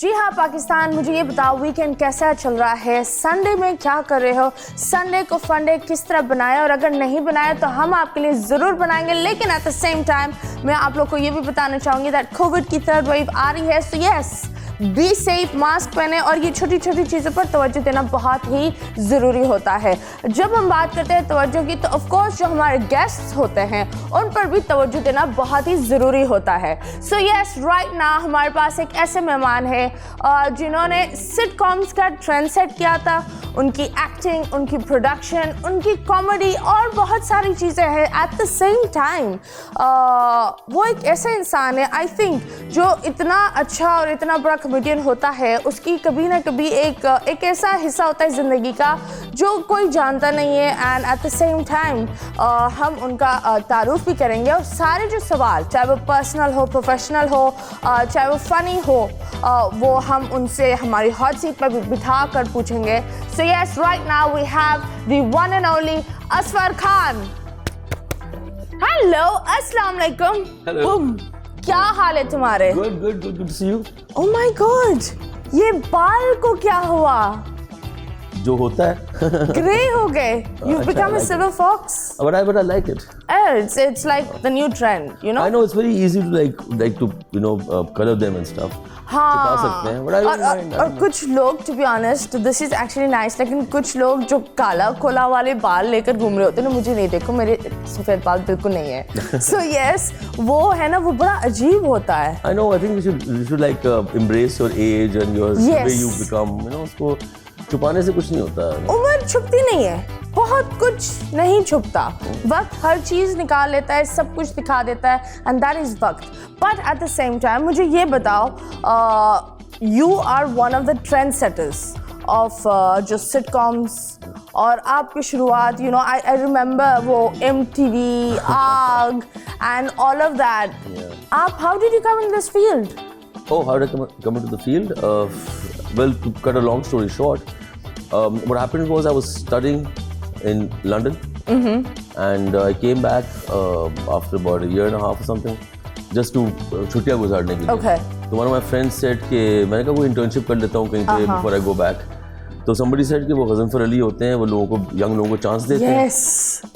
जी हाँ पाकिस्तान, मुझे ये बताओ वीकेंड कैसा चल रहा है, संडे में क्या कर रहे हो, संडे को फंडे किस तरह बनाए, और अगर नहीं बनाए तो हम आपके लिए ज़रूर बनाएंगे। लेकिन एट द सेम टाइम मैं आप लोग को ये भी बताना चाहूँगी दैट कोविड की थर्ड वेव आ रही है, so yes be safe, mask पहने और ये छोटी छोटी चीज़ों पर तवज्जो देना बहुत ही ज़रूरी होता है। जब हम बात करते हैं तवज्जो की तो ऑफ कोर्स जो हमारे गेस्ट्स होते हैं उन पर भी तवज्जो देना बहुत ही ज़रूरी होता है। सो यस राइट नाउ हमारे पास एक ऐसे मेहमान है जिन्होंने सिटकॉम्स का ट्रेंड सेट किया था। उनकी एक्टिंग, उनकी प्रोडक्शन, उनकी कॉमेडी और बहुत सारी चीज़ें हैं। एट द सेम टाइम वो एक ऐसा इंसान है आई थिंक जो इतना अच्छा और इतना बड़ा कॉमेडियन होता है, उसकी कभी ना कभी एक ऐसा हिस्सा होता है ज़िंदगी का जो कोई जानता नहीं है। And eight the same time हम उनका तारुफ भी करेंगे और सारे जो सवाल, चाहे वो पर्सनल हो, प्रोफेशनल हो, चाहे वो फ़नी हो, वो हम उनसे हमारी हॉट सीट पर बिठा कर पूछेंगे। So yes right now we have the one and only Asfar Khan. Hello, अस्सलाम वालेकुम। हेलो, क्या हाल है तुम्हारे? good to see you. Oh my God, ये बाल को क्या हुआ? जो होता है ग्रे हो गए। You've अच्छा, become a I like silver fox. but I like it. It's like the new trend, you know? I know it's very easy to like to color them and stuff. छुपा सकते हैं, but I don't mind. और कुछ लोग to be honest this is actually nice, लेकिन कुछ लोग जो काला खोला वाले बाल लेकर घूम रहे होते हैं ना, मुझे नहीं, देखो मेरे सफेद बाल बिल्कुल नहीं है। So yes, वो है ना, वो बड़ा अजीब होता है। I know. I think you should like embrace your age and your the way you become. उसको छुपाने से कुछ नहीं होता। उम्र छुपती नहीं है, बहुत कुछ नहीं छुपता। वक्त हर चीज़ निकाल लेता है, सब कुछ दिखा देता है, एंड दैट इज़ वक्त। But at the same time मुझे ये बताओ, you are one of the trendsetters of जो सिटकॉम्स, और आपकी शुरुआत आई रिमेंबर वो MTV, आग एंड ऑल ऑफ दैट। आप how did you come in this field? Oh, how did I come into the field? Well, to cut a long story short, what happened was I was studying in London, and I came back after about a year and a half or something, just to छुट्टियाँ गुजारने के लिए। Okay. So one of my friends said कि मैंने कहा कोई internship कर लेता हूँ कहीं पे before I go back. तो somebody said कि वो गज़नफर अली होते हैं, वो लोगों को, young लोगों को चांस देते हैं। Yes.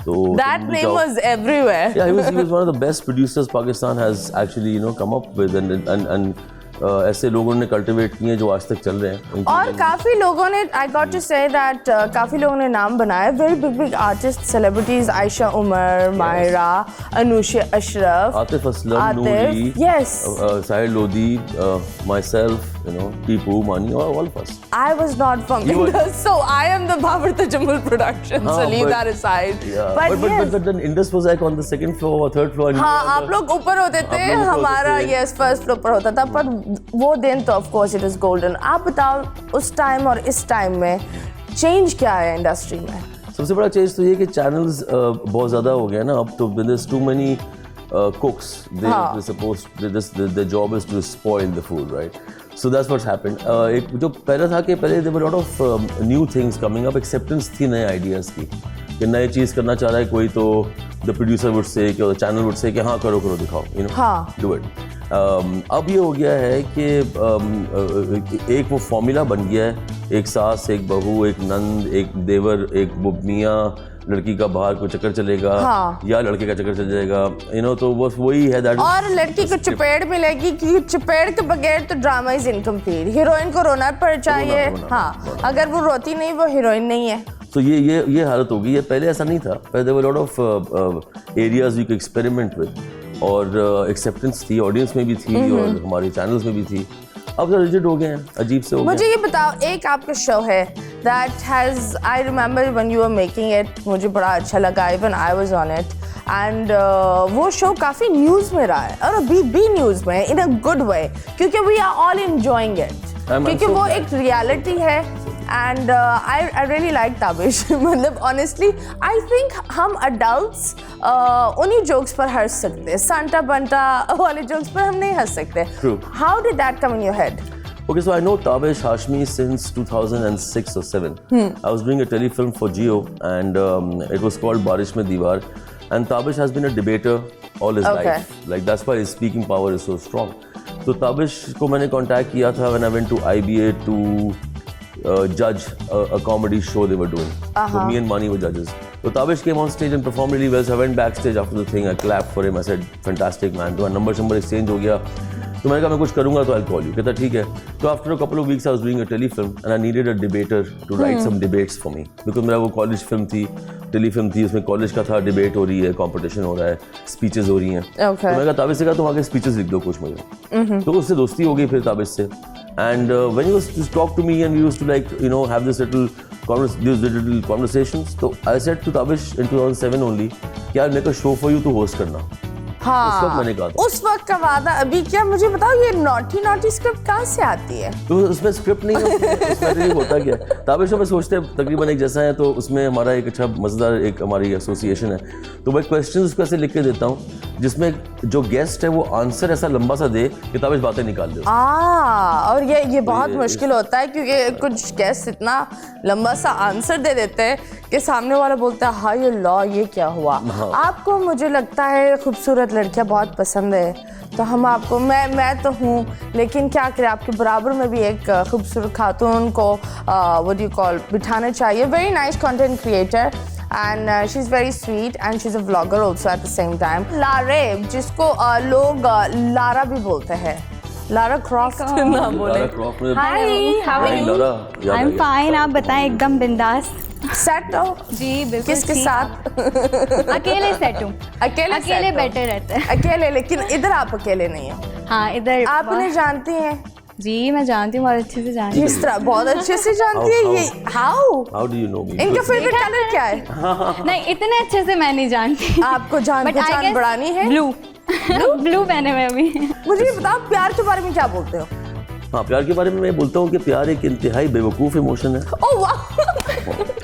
तो That name was everywhere. Yeah, he was one of the best producers Pakistan has actually come up with, and ऐसे लोगों ने कल्टिवेट किए जो आज तक चल रहे हैं। और काफ़ी लोगों ने, I got to say that, काफ़ी लोगों ने नाम बनाया, very big artist, celebrities, Ayesha Umar, Mayra, Anusha Ashraf, Atif Aslam, Noori, yes, Sahir Lodhi, myself, Tipu, Mani, all of us. I was not from Indus, so I am the Babar Tajamul production, so leave that aside. Yeah, but then Indus was like on the second floor or third floor. हाँ, आप लोग ऊपर होते थे, हमारा yes first floor पर होता था, पर वो दिन तो of course it is golden. आप बताओ उस टाइम और इस टाइम में चेंज क्या है इंडस्ट्री में? सबसे बड़ा चेंज तो ये कि चैनल्स बहुत ज़्यादा हो गया ना अब तो, there's too many cooks. They're supposed, their job is to spoil the food, right? So that's what's happened. एक जो पहले था कि पहले there were a lot of new things coming up, acceptance थी नए ideas की, कि नई चीज़ करना चाह रहा है कोई तो the producer would say कि the channel would say कि हाँ करो दिखाओ, do it. अब ये हो गया है कि एक वो फॉर्मूला बन गया है, एक सास, एक बहू, एक नंद, एक देवर, एक मियाँ, लड़की का बाहर कोई चक्कर चलेगा, या लड़के का चक्कर चल जाएगा, तो बस वही है दैट। और लड़की को चपेट मिलेगी कि चपेट के बगैर तो ड्रामा इज इनकम्प्लीट, हीरोइन को रोना पड़ चाहिए, हाँ, अगर वो रोती नहीं वो हीरोइन नहीं है। तो ये हालत हो गई है। पहले ऐसा नहीं था, पहले there were lot of areas you can experiment with, और एक्सेप्टेंस थी, ऑडियंस में भी थी और हमारे चैनल्स में भी थी। अब तो रिजिड हो गए हैं, अजीब से हो गए। मुझे ये बताओ, एक आपका शो है that has, I remember when you were making it, मुझे बड़ा अच्छा लगा, even I was on it, and वो शो काफ़ी न्यूज़ में रहा है, और अभी भी न्यूज़ में है in a good way, क्योंकि we are all enjoying it, क्योंकि वो एक रियलिटी है, and I really like Tabish. मतलब honestly I think हम adults उन्हीं जोक्स पर हंस सकते हैं, सांता बंटा वाले जोक्स पर हम नहीं हंस सकते। How did that come in your head? Okay, so I know Tabish Hashmi since 2006 or 7. I was doing a telefilm for Jio, and it was called Barish Mein Diwar, and Tabish has been a debater all his life. Like that's why his speaking power is so strong. तो ताबिश को मैंने contact किया था when I went to IBA to judge a comedy show they were doing. So me and Mani were judges. So Tabish came on stage and performed really well. So I went backstage after the thing. I clapped for him. I said, "Fantastic, man." तो number exchange हो गया. तो मैंने कहा मैं कुछ करूँगा तो I'll call you. कहता ठीक है. तो after a couple of weeks I was doing a telefilm and I needed a debater to write some debates for me because मेरा वो college film थी, telefilm थी, उसमें college का था, debate हो रही है, competition हो रहा है, speeches हो रही हैं. तो मैंने कहा ताबिश से कहा तुम आगे speeches लिख दो कुछ मुझे. तो उससे दोस्ती हो गई फिर ताबिश से. And when he used to talk to me and we used to like, you know, have this little conversations. So I said to Tabish in 2007 only, कि यार मेरे को show for you to host करना. हाँ, उस वक्त मैंने कहा था. उस वक्त का वादा अभी क्या मुझे बताओ ये नॉटी स्क्रिप्ट कहाँ से आती है? तो उसमें स्क्रिप्ट नहीं होती है, उसमें होता क्या है? ताबिश में सोचते हैं तकरीबन एक जैसा है तो उसमें हमारा एक अच्छा मज़ेदार एक हमारी एसोसिएशन है. तो मैं क्वेश्चन उसको ऐसे लिख के देता हूँ जिसमें जो गेस्ट है वो आंसर ऐसा लंबा सा दे कि ताबिश बातें निकाल दे. और ये बहुत मुश्किल होता है क्योंकि कुछ गेस्ट इतना लंबा सा आंसर दे देते हैं कि सामने वाला बोलता है हाय अल्लाह ये क्या हुआ. आपको मुझे लगता है खूबसूरत लड़कियां बहुत पसंद है तो हम आपको मैं तो हूँ लेकिन क्या करें आपके बराबर में भी एक खूबसूरत खातून को व्हाट यू कॉल बिठाना चाहिए. Very nice content creator and she's very sweet and she's a vlogger also at the same time. Laraib जिसको लोग लारा भी बोलते हैं. लारा क्रॉफ्ट ना बोले. Hi how are you? I am fine. आप बताएं. एकदम बिंदास. सेट हो? जी बिल्कुल. किसके साथ? अकेले सेट हूँ. अकेले बेटर रहता है. अकेले लेकिन इधर आप अकेले नहीं हो. हाँ इधर आप उन्हें जानती हैं? जी मैं जानती हूँ बहुत अच्छे से जानती हूँ. किस तरह? बहुत अच्छे से जानती है. ये हाउ डू यू नो मी? इनका फेवरेट कलर क्या है? नहीं इतने अच्छे से मैं नहीं जानती. आपको जान बढ़ानी है. ब्लू ब्लू पहने हुए अभी. मुझे ये बताओ प्यार के बारे में क्या बोलते हो? हाँ प्यार के बारे में मैं बोलता हूँ कि प्यार एक इंतहाई बेवकूफ़ इमोशन है. ओह वाह.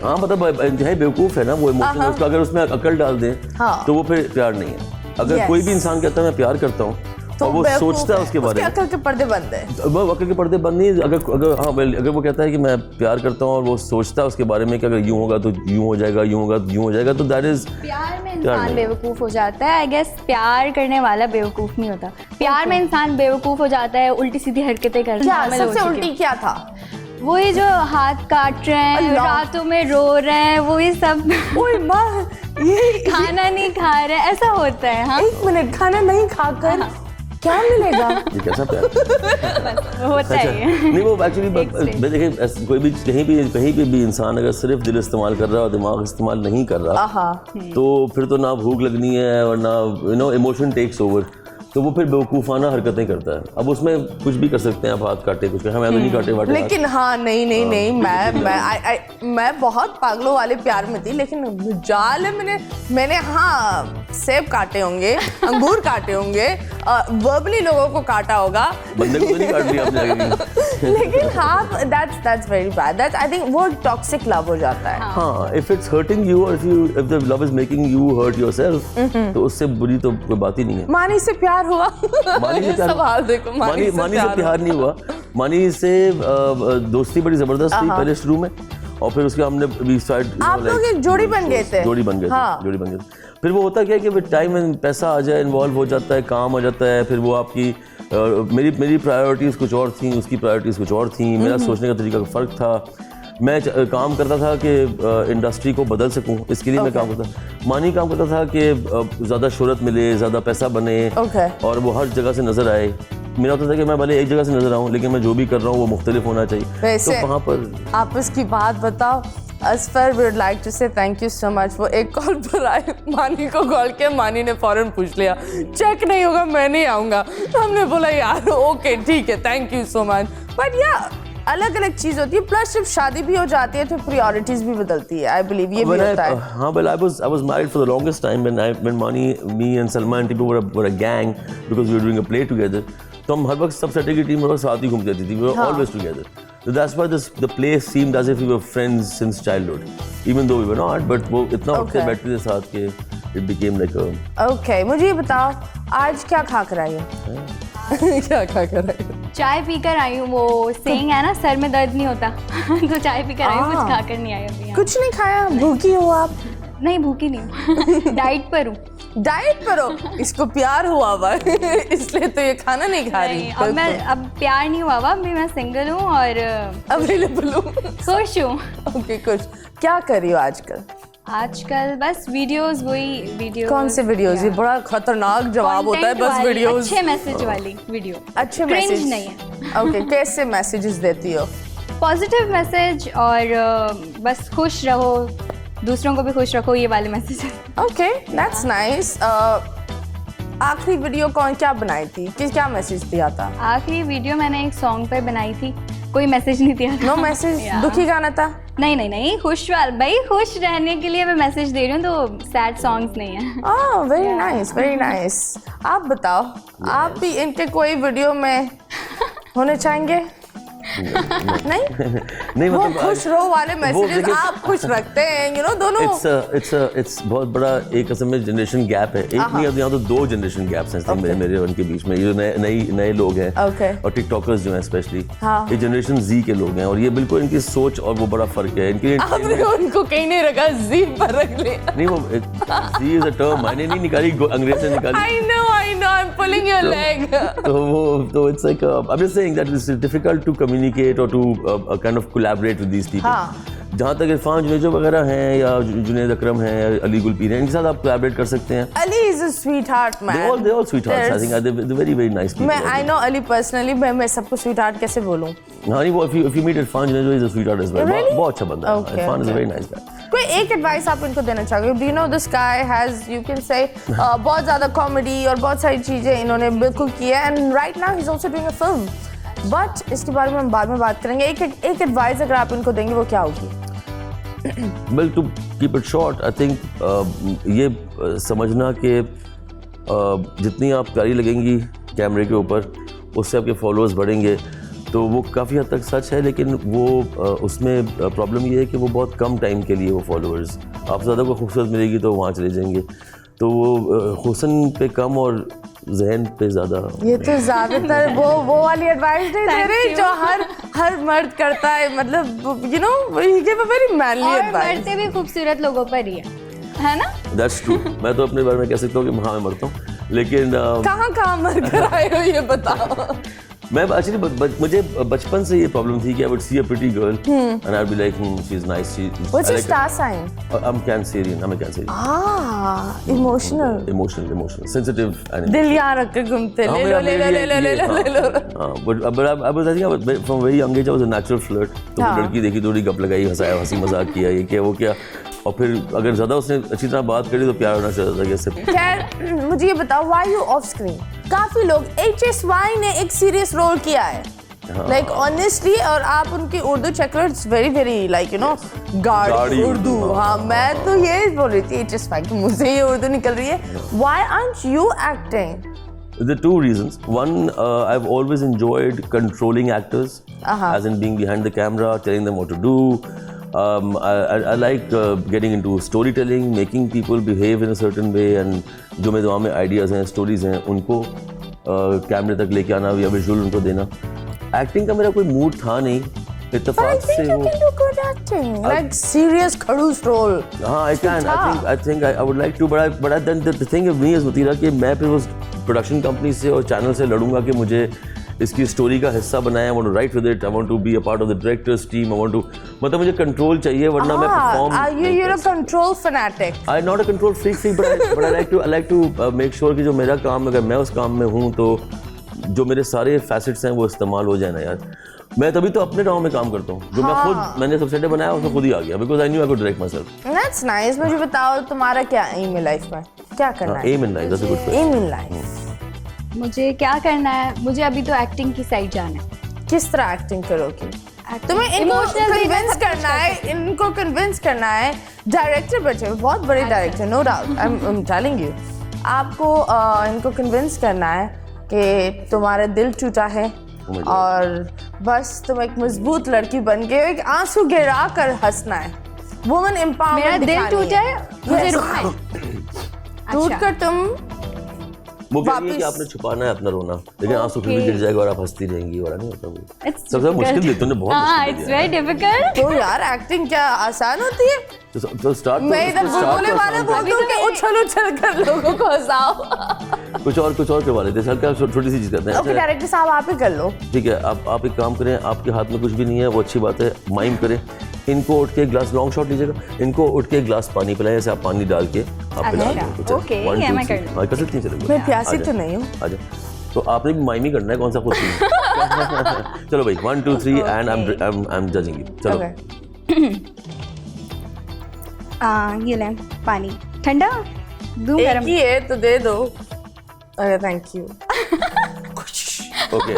हाँ मतलब इंतहाई बेवकूफ़ है ना वो इमोशन. उसका अगर उसमें अकल डाल दें तो वो फिर प्यार नहीं है. अगर कोई भी इंसान कहता है मैं प्यार करता हूँ तो वो सोचता है उसके बारे में. अकल के पर्दे बंद है. वो अकल के पर्दे बंद नहीं. अगर वो कहता है कि मैं प्यार करता हूँ और वो सोचता है उसके बारे में कि अगर यूँ होगा तो यूँ हो जाएगा, यूँ होगा तो यूँ हो जाएगा, तो दैट इज प्यार में इंसान बेवकूफ़ हो जाता है. आई गेस प्यार करने वाला बेवकूफ़ नहीं होता. प्यार में इंसान बेवकूफ़ हो जाता है, उल्टी सीधी हरकतें करता है. सबसे उल्टी क्या था? वही जो हाथ काट रहे हैं, रातों में रो रहे हैं, वही सब. ओए माँ ये खाना नहीं खा रहे हैं, ऐसा होता है. हाँ 1 मिनट खाना नहीं खाकर क्या मिलेगा? ये कैसा प्यार होता है. नहीं वो एक्चुअली देखिए कोई भी कहीं पे भी इंसान अगर सिर्फ दिल इस्तेमाल कर रहा है और दिमाग इस्तेमाल नहीं कर रहा तो फिर तो ना भूख लगनी है और ना you know emotion takes over. तो वो फिर बेवकूफ़ाना हरकतें करता है. अब उसमें कुछ भी कर सकते हैं आप. हाथ काटे कुछ हमें तो नहीं काटे वाटे. लेकिन हाँ नहीं मैं बहुत पागलों वाले प्यार में थी लेकिन जाल मैंने हाँ सेब काटे होंगे, अंगूर काटे होंगे, वर्बली लोगों को काटा होगा. बंदे को तो नहीं काट लिया आपने. लेकिन हाँ that's very bad. That's I think वो टॉक्सिक लव हो जाता है. हाँ if it's hurting you or if the love is making you hurt yourself तो उससे बुरी तो कोई बात ही नहीं है. मानी से प्यार हुआ? मानी से सवाल देखो. मानी से प्यार नहीं हुआ. मानी से दोस्ती बड़ी जबरदस्त थी पहले शुरू में और फिर उसके हमने आप लोग एक जोड़ी बन गए थे. जोड़ी बन गए. फिर वो होता क्या है कि विद टाइम पैसा आ जाए, इन्वॉल्व हो जाता है, काम आ जाता है, फिर वो आपकी मेरी प्रायोरिटीज़ कुछ और थी, उसकी प्रायोरिटीज़ कुछ और थी, मेरा सोचने का तरीका का फ़र्क था. मैं काम करता था कि इंडस्ट्री को बदल सकूं, इसके लिए मैं काम करता था. मानी काम करता था कि ज़्यादा शोहरत मिले, ज़्यादा पैसा बने और वो हर जगह से नज़र आए. मेरा होता था कि मैं भले एक जगह से नज़र आऊँ लेकिन मैं जो भी कर रहा हूँ वो मुख्तलिफ होना चाहिए. वैसे तो वहाँ पर आप इसकी बात बताओ. Asfar we would like to say thank you so much. वो एक कॉल पर आए, मानी को कॉल किया, मानी ने फौरन पूछ लिया चेक नहीं होगा मैं नहीं आऊँगा. हमने बोला यार ओके ठीक है thank you so much. But या अलग अलग चीज होती है. प्लस जब शादी भी हो जाती है तो प्रायोरिटीज भी बदलती है. आई बिलीव ये भी होता है. हाँ well I was married for the longest time when Mani, me and Salma and Tipu were a gang because we were doing a play together. तो हम हर वक्त सब सेट की टीम हर वक्त साथ ही घूमती रहती थी. We were always together. So that's why the play seemed as if we were friends since childhood, even though we were not. But वो इतना उठते बैठते थे साथ के it became like a. Okay, मुझे ये बताओ आज क्या खा कर आई हो? क्या खा कर आई हो? चाय पीकर आई हूँ. वो सेइंग है ना सर में दर्द नहीं होता तो चाय पीकर आई हूँ. कुछ खाकर नहीं आई अभी. कुछ नहीं खाया? भूखी हो आप? नहीं भूखी नहीं हूँ. डाइट पर हूँ. डाइट पर हो, इसको प्यार हुआ हुआ इसलिए तो ये खाना नहीं खा रही। नहीं, अब प्यार नहीं हुआ अभी मैं सिंगल हूँ और अवेलेबल हूँ, खुश हूँ। ओके कुछ क्या कर रही हो आजकल? आजकल बस वीडियोस, वही वीडियो। कौन से वीडियोस? ये बड़ा खतरनाक जवाब होता है, बस वीडियोस। अच्छे मैसेज वाली वीडियो। अच्छे मैसेज नहीं है। ओके कैसे मैसेजेस देती हो? पॉजिटिव मैसेज और बस खुश रहो, दूसरों को भी खुश रखो, ये वाले मैसेज। Okay that's nice. आखिरी वीडियो क्या बनाई थी, क्या मैसेज दिया था? आखिरी वीडियो मैंने एक सॉन्ग पर बनाई थी, कोई मैसेज नहीं दिया था। No message? दुखी गाना था? नहीं, खुश भाई, खुश रहने के लिए मैं मैसेज दे रही हूँ, तो सैड सॉन्ग्स नहीं है। Oh very nice, very nice. आप बताओ, आप भी इनके कोई वीडियो में होने चाहेंगे? नहीं वो मतलब खुश रहो वाले मैसेजेस आप खुश रखते हैं, यू नो दोनों। इट्स बहुत बड़ा एक किस्म में जनरेशन गैप है। एक नहीं, अब यहाँ तो 2 जनरेशन गैप्स हैं मेरे उनके बीच में। ये नए लोग हैं और टिकटॉकर्स जो हैं स्पेशली, ये जनरेशन जी के लोग हैं और ये बिल्कुल इनकी सोच और वो बड़ा फर्क है इनके। आपने उनको कहीं नहीं रखा, जी पर रख लिया। नहीं, वो जी इज अ टर्म मैंने नहीं निकाली, अंग्रेज से निकाली। I know I am pulling your leg. तो it's like I am just saying that it's difficult to communicate और to kind of collaborate with these people. जहाँ तक इरफान जुनेजो वगैरह हैं या जुनैद अकरम हैं या अली गुलपीर हैं, इनके साथ आप कोलैबोरेट कर सकते हैं। Ali is a sweet heart man. They all sweethearts. I think they're very very nice people. मैं आई नो अली पर्सनली, मैं सबको स्वीट हार्ट कैसे बोलूं? हाँ नहीं, वो if you meet Irfan Junejo, he's a sweetheart as well. Really? बहुत अच्छा बंदा है। Okay, Irfan is a okay. very nice guy. कोई एक एडवाइस आप इनको देना चाहोगे? Do you know this guy has, you can say, बहुत ज़्यादा कॉमेडी और बहुत सारी चीज़ें इन्होंने बिल्कुल की है and right now he is also doing a film, but इसके बारे में हम बाद में बात करेंगे। एक एडवाइस अगर आप इनको देंगे वो क्या होगी? Well, to keep it short, I think ये समझना कि जितनी आप प्यारी लगेंगी कैमरे के ऊपर उससे आपके फॉलोअर्स बढ़ेंगे, तो वो काफ़ी हद तक सच है, लेकिन वो उसमें प्रॉब्लम ये है कि वो बहुत कम टाइम के लिए वो फॉलोअर्स, आप ज़्यादा को खूबसूरत मिलेगी तो वहाँ चले जाएंगे, तो वो हुस्न पे कम और जहन पे ज़्यादा। ये तो ज़्यादातर वो वाली एडवाइस नहीं दे रही जो हर मर्द करता है, मतलब you know he give a very manly advice. मरते भी खूबसूरत लोगों पर ही है ना? That's true. मैं तो अपने बारे में कह सकता हूँ कि हाँ मैं मरता हूँ, लेकिन कहाँ मर कर आए हो ये बताओ। मैं एक्चुअली मुझे बचपन से ये प्रॉब्लम थी कि I would see a pretty girl and I would be like she is nice, what's your star sign? I am Cancerian, emotional sensitive animal. दिल यहाँ रख के घूमते, ले लो। But I think from very young age I was a natural flirt, तो लड़की देखी थोड़ी गप लगाई, हंसाया, हंसी मजाक किया, ये क्या वो क्या, और फिर अगर ज़्यादा उसने अच्छी तरह बात करी तो प्यार होना चाहिए था कैसे। खैर मुझे ये बताओ, व्हाई यू ऑफ स्क्रीन? काफी लोग HSY ने एक सीरियस रोल किया है, लाइक ऑनेस्टली, और आप उनकी उर्दू चेक करो, it's very very like you no गाड़ी उर्दू। हाँ मैं तो ये बोल रही थी HSY की मुझे ये उर्दू निकल रही है। Why aren't you acting? There are 2 reasons. One, I've always enjoyed controlling actors, as in being behind the camera, telling them what to do. I like getting into storytelling, making people behave in a certain way, and जो मेरे दिमाग में ideas हैं, stories हैं, उनको कैमरे तक लेके आना या visual उनको देना। Acting का मेरा कोई mood था नहीं, इत्तेफाक से वो। But I think you can do good acting, like serious खड़ूस role. हाँ, I can. I think I would like to, but then the thing of me is होती है कि मैं फिर उस प्रोडक्शन कंपनी से और चैनल से लड़ूंगा कि मुझे इसकी स्टोरी का हिस्सा बनाया, I want to write with it, I want to be a part of the director's team, I want to, मतलब मुझे कंट्रोल चाहिए, वरना मैं perform. You're a control fanatic. I'm not a control freak, but I like to make sure कि जो मेरा काम, अगर मैं उस काम में हूँ तो जो मेरे सारे फैसेट्स हैं वो इस्तेमाल हो जाए ना यार। मैं तभी तो अपने गाँव में काम करता हूँ, जो मैं खुद मैंने सबसे बनाया उसमें खुद ही आ गया, because I knew I could direct my self. That's nice. मुझे बताओ तुम्हारा क्या एम है लाइफ में, क्या करना है? Aim in life, that's a good question. Aim in life मुझे क्या करना है? मुझे अभी तो एक्टिंग की साइड जाना है। किस तरह एक्टिंग करोगी? तुम्हें इनको कन्विंस करना है, इनको कन्विंस करना है। डायरेक्टर बचे बहुत बड़े director, no doubt, I am telling you. आपको इनको कन्विंस करना है कि तुम्हारा दिल टूटा है और बस तुम एक मजबूत लड़की बन के एक आंसू गिरा कर हंसना है। Woman empowerment. मेरा दिल टूटा है, मुझे रोना है। टूट कर तुम वो कह रही है कि वापस- आपने छुपाना है अपना रोना, लेकिन आंसू फिर भी गिर जाएगा और आप हंसती रहेंगी, वाला नहीं होता वो। It's सबसे मुश्किल difficult. दी तूने, बहुत हाँ, मुश्किल it's दिया है। very difficult. तो यार एक्टिंग क्या आसान होती है? तो स्टार्ट मैं इधर बुलबुले वाले बोलती हूँ कि उछल उछल कर लोगों को हंसाओ। कुछ और करवा लेते हैं, हल्का छोटी सी चीज करते हैं। ओके डायरेक्टर साहब आप ही कर लो। ठीक है, आप एक काम करें, आपके हाथ में कुछ भी नहीं है, वो अच्छी बात है, माइम करें। इनको उठ के एक ग्लास, लॉन्ग शॉट लीजिएगा, इनको उठ के एक ग्लास पानी पिलाएं, ऐसे आप पानी डाल के आप पिला अच्छा, दें। ओके, ये मैं कर लूँगी। हाँ, कर सकती हैं, चलेगा। मैं प्यासी तो नहीं हूँ। आ जाओ। तो आपने भी माइम ही करना है, कौन सा खुद ही। चलो भाई, 1 2 3 and I am judging you. चलो ये लें पानी, ठंडा दूं एक गरम? ही है तो दे दो। अरे थैंक यू। ओके।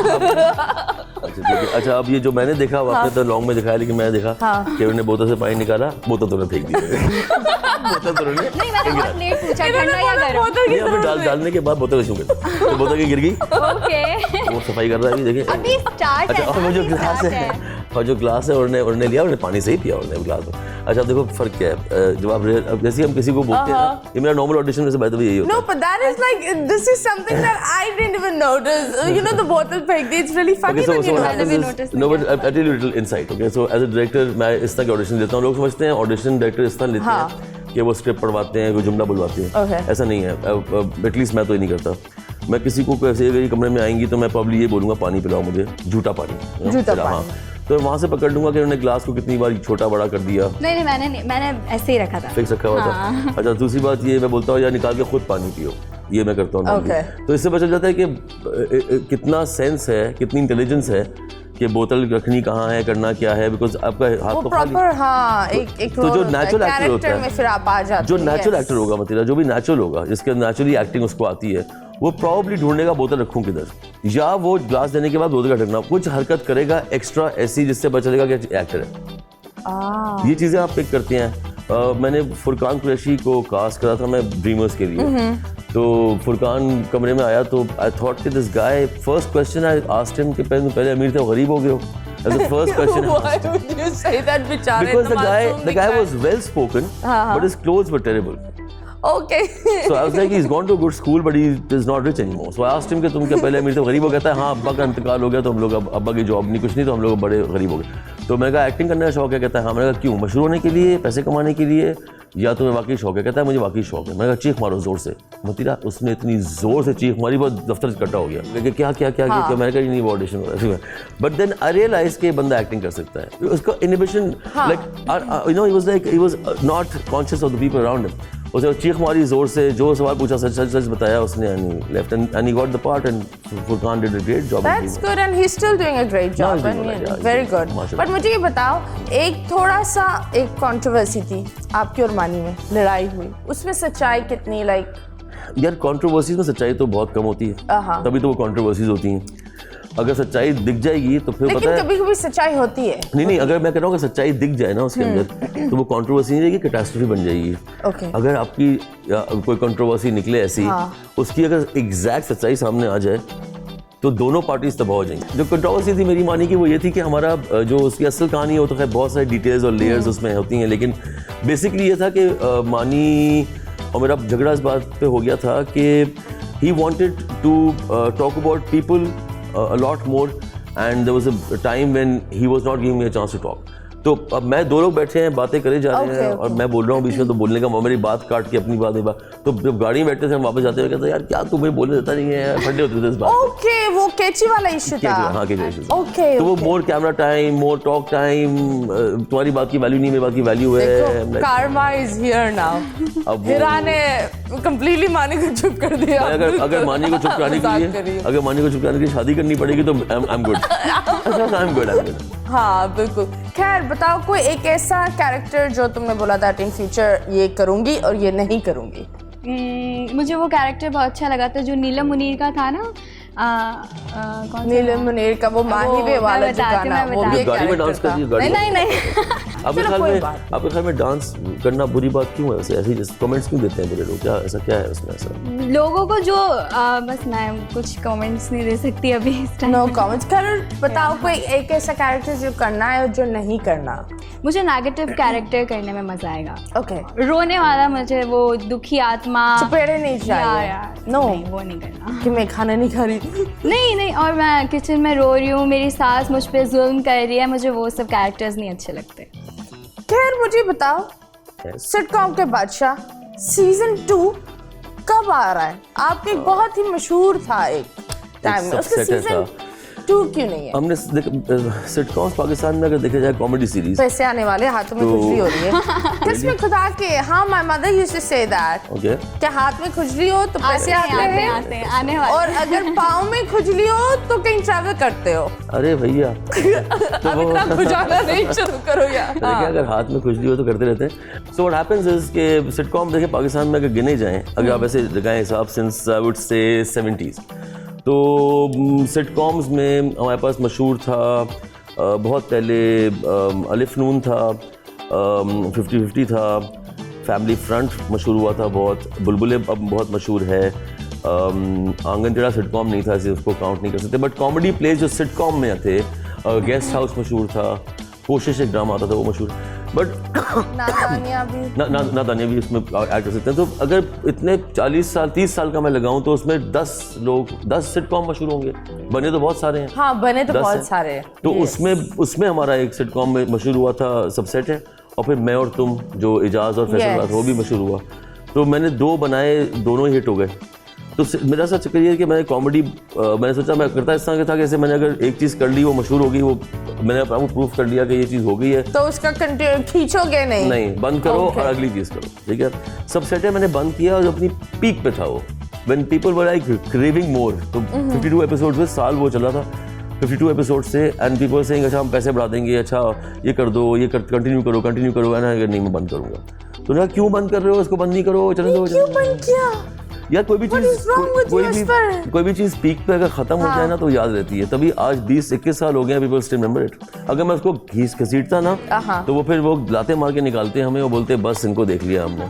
अच्छा ठीक है। अच्छा, अब ये जो मैंने देखा, वो आपने तो लॉन्ग में दिखाया, लेकिन मैंने देखा कि उन्होंने बोतल से पानी निकाला, बोतल तो फेंक दी। बोतल तो उन्होंने नहीं, मैंने बहुत लेट पूछा, ठंडा या गरम? नहीं, आपने डालने के बाद बोतल क्यों कर, तो बोतल की गिर गई, ओके, वो सफाई कर रहा है अभी, देखिए। अभी स्टार्ट अच्छा, है और वो जो ना, ग्लास start है, और जो ग्लास है उन्होंने लिया, उन्होंने पानी से ही पिया उन्होंने ग्लास में। अच्छा, देखो फर्क क्या है, जब आप अब जैसे हम किसी को बोलते हैं, ये मेरा नॉर्मल ऑडिशन में से बात यही होता No, but that is like, this is something that I didn't even notice. You know, the bottle फेंक दी, it's really funny Okay, so when you what know. happens भी is, notice no, नहीं but I'll tell you a little insight. Okay, so as a director, मैं इस तरह के audition देता हूँ, लोग समझते हैं ऑडिशन डायरेक्टर इस तरह लेते हैं कि वो स्क्रिप्ट पढ़वाते हैं, कोई जुमला बुलवाते हैं। Okay. ऐसा नहीं है, एटलीस्ट मैं तो ये नहीं करता। मैं किसी को कैसे, अगर ये कमरे में आएंगी तो मैं प्रॉब्ली ये बोलूँगा, पानी पिलाओ मुझे, झूठा पानी। झूठा हाँ, पानी। तो वहाँ से पकड़ लूँगा कि उन्होंने ग्लास को कितनी बार छोटा बड़ा कर दिया, नहीं, मैंने ऐसे ही रखा था। फिक्स रखा हुआ था। अच्छा, दूसरी बात ये मैं बोलता हूँ, यार निकाल के खुद पानी पियो, ये मैं करता हूँ। Okay. तो इससे पता चल जाता है कि कितना सेंस है, कितनी इंटेलिजेंस है कि बोतल रखनी कहाँ है, करना क्या है, बिकॉज आपका हाथ वो तो खाली। प्रॉपर हाँ एक तो जो natural actor होता है, में फिर आप आ जाते जो हैं, नेचुरल yes. एक्टर होगा, मतलब जो भी नेचुरल होगा, जिसके नेचुरली एक्टिंग उसको आती है, वो प्रॉब्ली ढूंढेगा बोतल रखूं किधर, या वो ग्लास देने के बाद बोतल का ढकना, कुछ हरकत करेगा एक्स्ट्रा ऐसी जिससे पता चलेगा कि एक्टर है। ये चीज़ें आप पिक करते हैं। मैंने फुरकान कुरैशी को कास्ट करा था मैं ड्रीमर्स के लिए। तो फुरकान कमरे में आया तो आई थॉट कि this guy, first question I asked him कि पहले अमीर थे, गरीब हो गए हो, as the first question I Why asked him. would you say that, बेचारे Because the मासूम guy दिखा was well spoken, but his clothes were terrible. है। Okay. So I was like, he's gone to a good school, but he is not rich anymore. So I asked him कि तुम क्या पहले अमीर थे, गरीब हो गया था? हाँ, अब्बा का इंतकाल हो गया तो हम लोग, अब अब्बा की जॉब नहीं, कुछ नहीं, तो हम लोग बड़े गरीब हो गए। तो मैंने कहा एक्टिंग करने का शौक है? कहता है हाँ। मैंने कहा क्यों, मशहूर होने के लिए, पैसे कमाने के लिए, या तुम्हें वाकई शौक है? कहता है मुझे वाकई शौक है। मैंने कहा चीख मारो जोर से। मतीरा उसने इतनी जोर से चीख मारी, बहुत दफ्तर इकट्ठा हो गया। मैं क्या क्या क्या क्या क्या, मैंने कहा नहीं वो ऑडिशन हो रहा है। बट देन आई रियलाइज कि बंदा एक्टिंग कर सकता है, उसका inhibition, like you know, he was not conscious of the people around him. उसे चीख मारी जोर से, जो सवाल पूछा सच सच सच बताया उसने, and left and he got the part, and Furqan did a great job. That's good and he's still doing a great job. he's doing all right, yeah, Very he's good. doing, माशाल्लाह। But मुझे ये बताओ, एक थोड़ा सा एक controversy थी आपकी और मानी में, लड़ाई हुई, उसमें सच्चाई कितनी, लाइक यार कंट्रोवर्सीज में सच्चाई तो बहुत कम होती है, तभी तो वो कंट्रोवर्सीज होती हैं। अगर सच्चाई दिख जाएगी तो फिर पता लेकिन है, कभी कभी सच्चाई होती है। नहीं, अगर मैं कह रहा हूँ अगर सच्चाई दिख जाए ना उसके अंदर, तो वो कंट्रोवर्सी नहीं रहेगी, कैटास्ट्रोफी बन जाएगी। Okay. अगर आपकी कोई कंट्रोवर्सी निकले ऐसी, उसकी अगर एग्जैक्ट सच्चाई सामने आ जाए तो दोनों पार्टीज तबाह हो जाएंगी। जो कंट्रोवर्सी थी मेरी मानी की, वो ये थी कि हमारा जो उसकी असल कहानी है, वो तो खैर बहुत सारी डिटेल्स और लेयर्स उसमें होती हैं, लेकिन बेसिकली ये था कि मानी और मेरा झगड़ा इस बात पे हो गया था कि he wanted to talk about people a lot more, and there was a time when he was not giving me a chance to talk. तो अब मैं दो लोग बैठे हैं, बातें करे जा रहे हैं, और मैं बोल रहा हूँ बीच में, तो बोलने का मेरी बात काट के अपनी बात। तो जब गाड़ी में बैठते थे हम वापस जाते हुए कहते यार क्या तुम्हें बोलने देता नहीं है, फटे होते थे इस बात। ओके, वो कैची वाला इशू था। हाँ, कैची इशू। ओके, तो वो more camera time, more talk time, तुम्हारी बात की वैल्यू नहीं, मेरी बात की वैल्यू है। karma is here now. अब हिरा ने कंप्लीटली मानी को चुप कर दिया। अगर मानी को चुप कराने के लिए, अगर मानी को चुप कराने के लिए शादी करनी पड़ेगी तो आई एम गुड। हाँ बिल्कुल। खैर बताओ, कोई एक ऐसा कैरेक्टर जो तुमने बोला था इन फ्यूचर ये करूंगी और ये नहीं करूंगी? मुझे वो कैरेक्टर बहुत अच्छा लगा था जो नीलम मुनीर का था ना, कौन सा नीलम मुनीर का वो माही वे वाला जो गाना, वो भी एक गाड़ी में डांस कैरेक्टर था। कर नहीं आपके चलो ख्याल कोई में बात आपके ख्याल में डांस करना बुरी बात क्यों है? वैसे ऐसे ही कमेंट्स क्यों देते हैं बुरे लोग? क्या ऐसा क्या है उसमें ऐसा? लोगों को जो बस मैं कुछ कमेंट्स नहीं दे सकती अभी इस टाइम। No comments. करो बताओ कोई एक ऐसा कैरेक्टर जो करना है और जो नहीं करना। मुझे नेगेटिव कैरेक्टर करने में मजा आएगा। ओके रोने वाला, मुझे वो दुखी आत्मा चुपेड़े नहीं चाहिए। यार नो नहीं, वो नहीं करना। कि मैं खाना नहीं खा रही। नहीं, और मैं किचन में रो रही हूँ, मेरी सास मुझ पे जुल्म कर रही है, मुझे वो सब कैरेक्टर्स नहीं अच्छे लगते। खैर मुझे बताओ सिटकॉम के बादशाह सीजन 2 कब आ रहा है? आपके बहुत ही मशहूर था एक टाइम में, उसका subset है सीजन 2 क्यों नहीं है? हमने सिटकॉम्स पाकिस्तान में अगर देखा जाए कॉमेडी सीरीज, पैसे आने वाले, हाथों में खुजली हो रही है। किसमें खुदा के? हाँ my mother used to say that. Okay, क्या हाथ में खुजली हो तो पैसे आते हैं आने वाले। और अगर पाँव में खुजली हो तो कहीं ट्रैवल करते हो। अरे भैया अब इतना खुजाना नहीं शुरू करो यार। देखिए अगर हाथ में खुजली हो तो करते रहते हैं। सो व्हाट हैपेंस इज कि सिटकॉम देखिए पाकिस्तान में अगर गिने जाएं, अगर आप ऐसे लगाएं हिसाब since I would say 70s, तो सिटकॉम्स में हमारे पास मशहूर था बहुत पहले अलिफ नून था, 50-50 था, फैमिली फ्रंट मशहूर हुआ था बहुत, बुलबुले अब बहुत मशहूर है, आंगन टेढ़ा सिटकॉम नहीं था, इसे उसको काउंट नहीं कर सकते, बट कॉमेडी प्लेज जो सिटकॉम में थे, गेस्ट हाउस मशहूर था, कोशिश एक ड्रामा आता था वो मशहूर, बट नादानिया भी नादानिया भी उसमें ऐड कर सकते हैं। तो अगर इतने 40 साल 30 साल का मैं लगाऊं तो उसमें 10 सिटकॉम मशहूर होंगे, बने तो बहुत सारे हैं। हाँ बने तो 10 बहुत हैं। सारे हैं। तो उसमें हमारा एक सिटकॉम में मशहूर हुआ था सबसेट है, और फिर मैं और तुम जो इजाज़ और फैसल था वो भी मशहूर हुआ। तो मैंने 2 बनाए, दोनों ही हिट हो गए। तो मेरा सा चक्कर ये है कि मैंने कॉमेडी मैंने सोचा मैं करता इस तरह का था कि जैसे मैंने अगर एक चीज़ कर ली वो मशहूर हो गई, वो मैंने अपना को प्रूफ कर लिया कि ये चीज़ हो गई है, तो उसका खींचोगे नहीं बंद करो और अगली चीज़ करो, ठीक है। सबसेट है मैंने बंद किया और जो अपनी पीक पे था वो, when people were like craving more, तो 52 एपिसोड्स में साल वो चला था 52 एपिसोड से, एंड पीपल सेइंग अच्छा हम पैसे बढ़ा देंगे, अच्छा ये कर दो, ये कंटिन्यू करो, है ना, नहीं मैं बंद करूँगा। तो ना क्यों बंद कर रहे हो, इसको बंद नहीं करो, चलो दो। क्यों बंद किया? यार कोई भी चीज पीक पे अगर खत्म हो जाए ना तो याद रहती है। तभी आज 20-21 साल हो गए, पीपल स्टिल रिमेंबर इट। अगर मैं उसको घसीटता ना तो वो फिर वो लाते मार के निकालते हैं हमें, वो बोलते हैं बस इनको देख लिया हमने।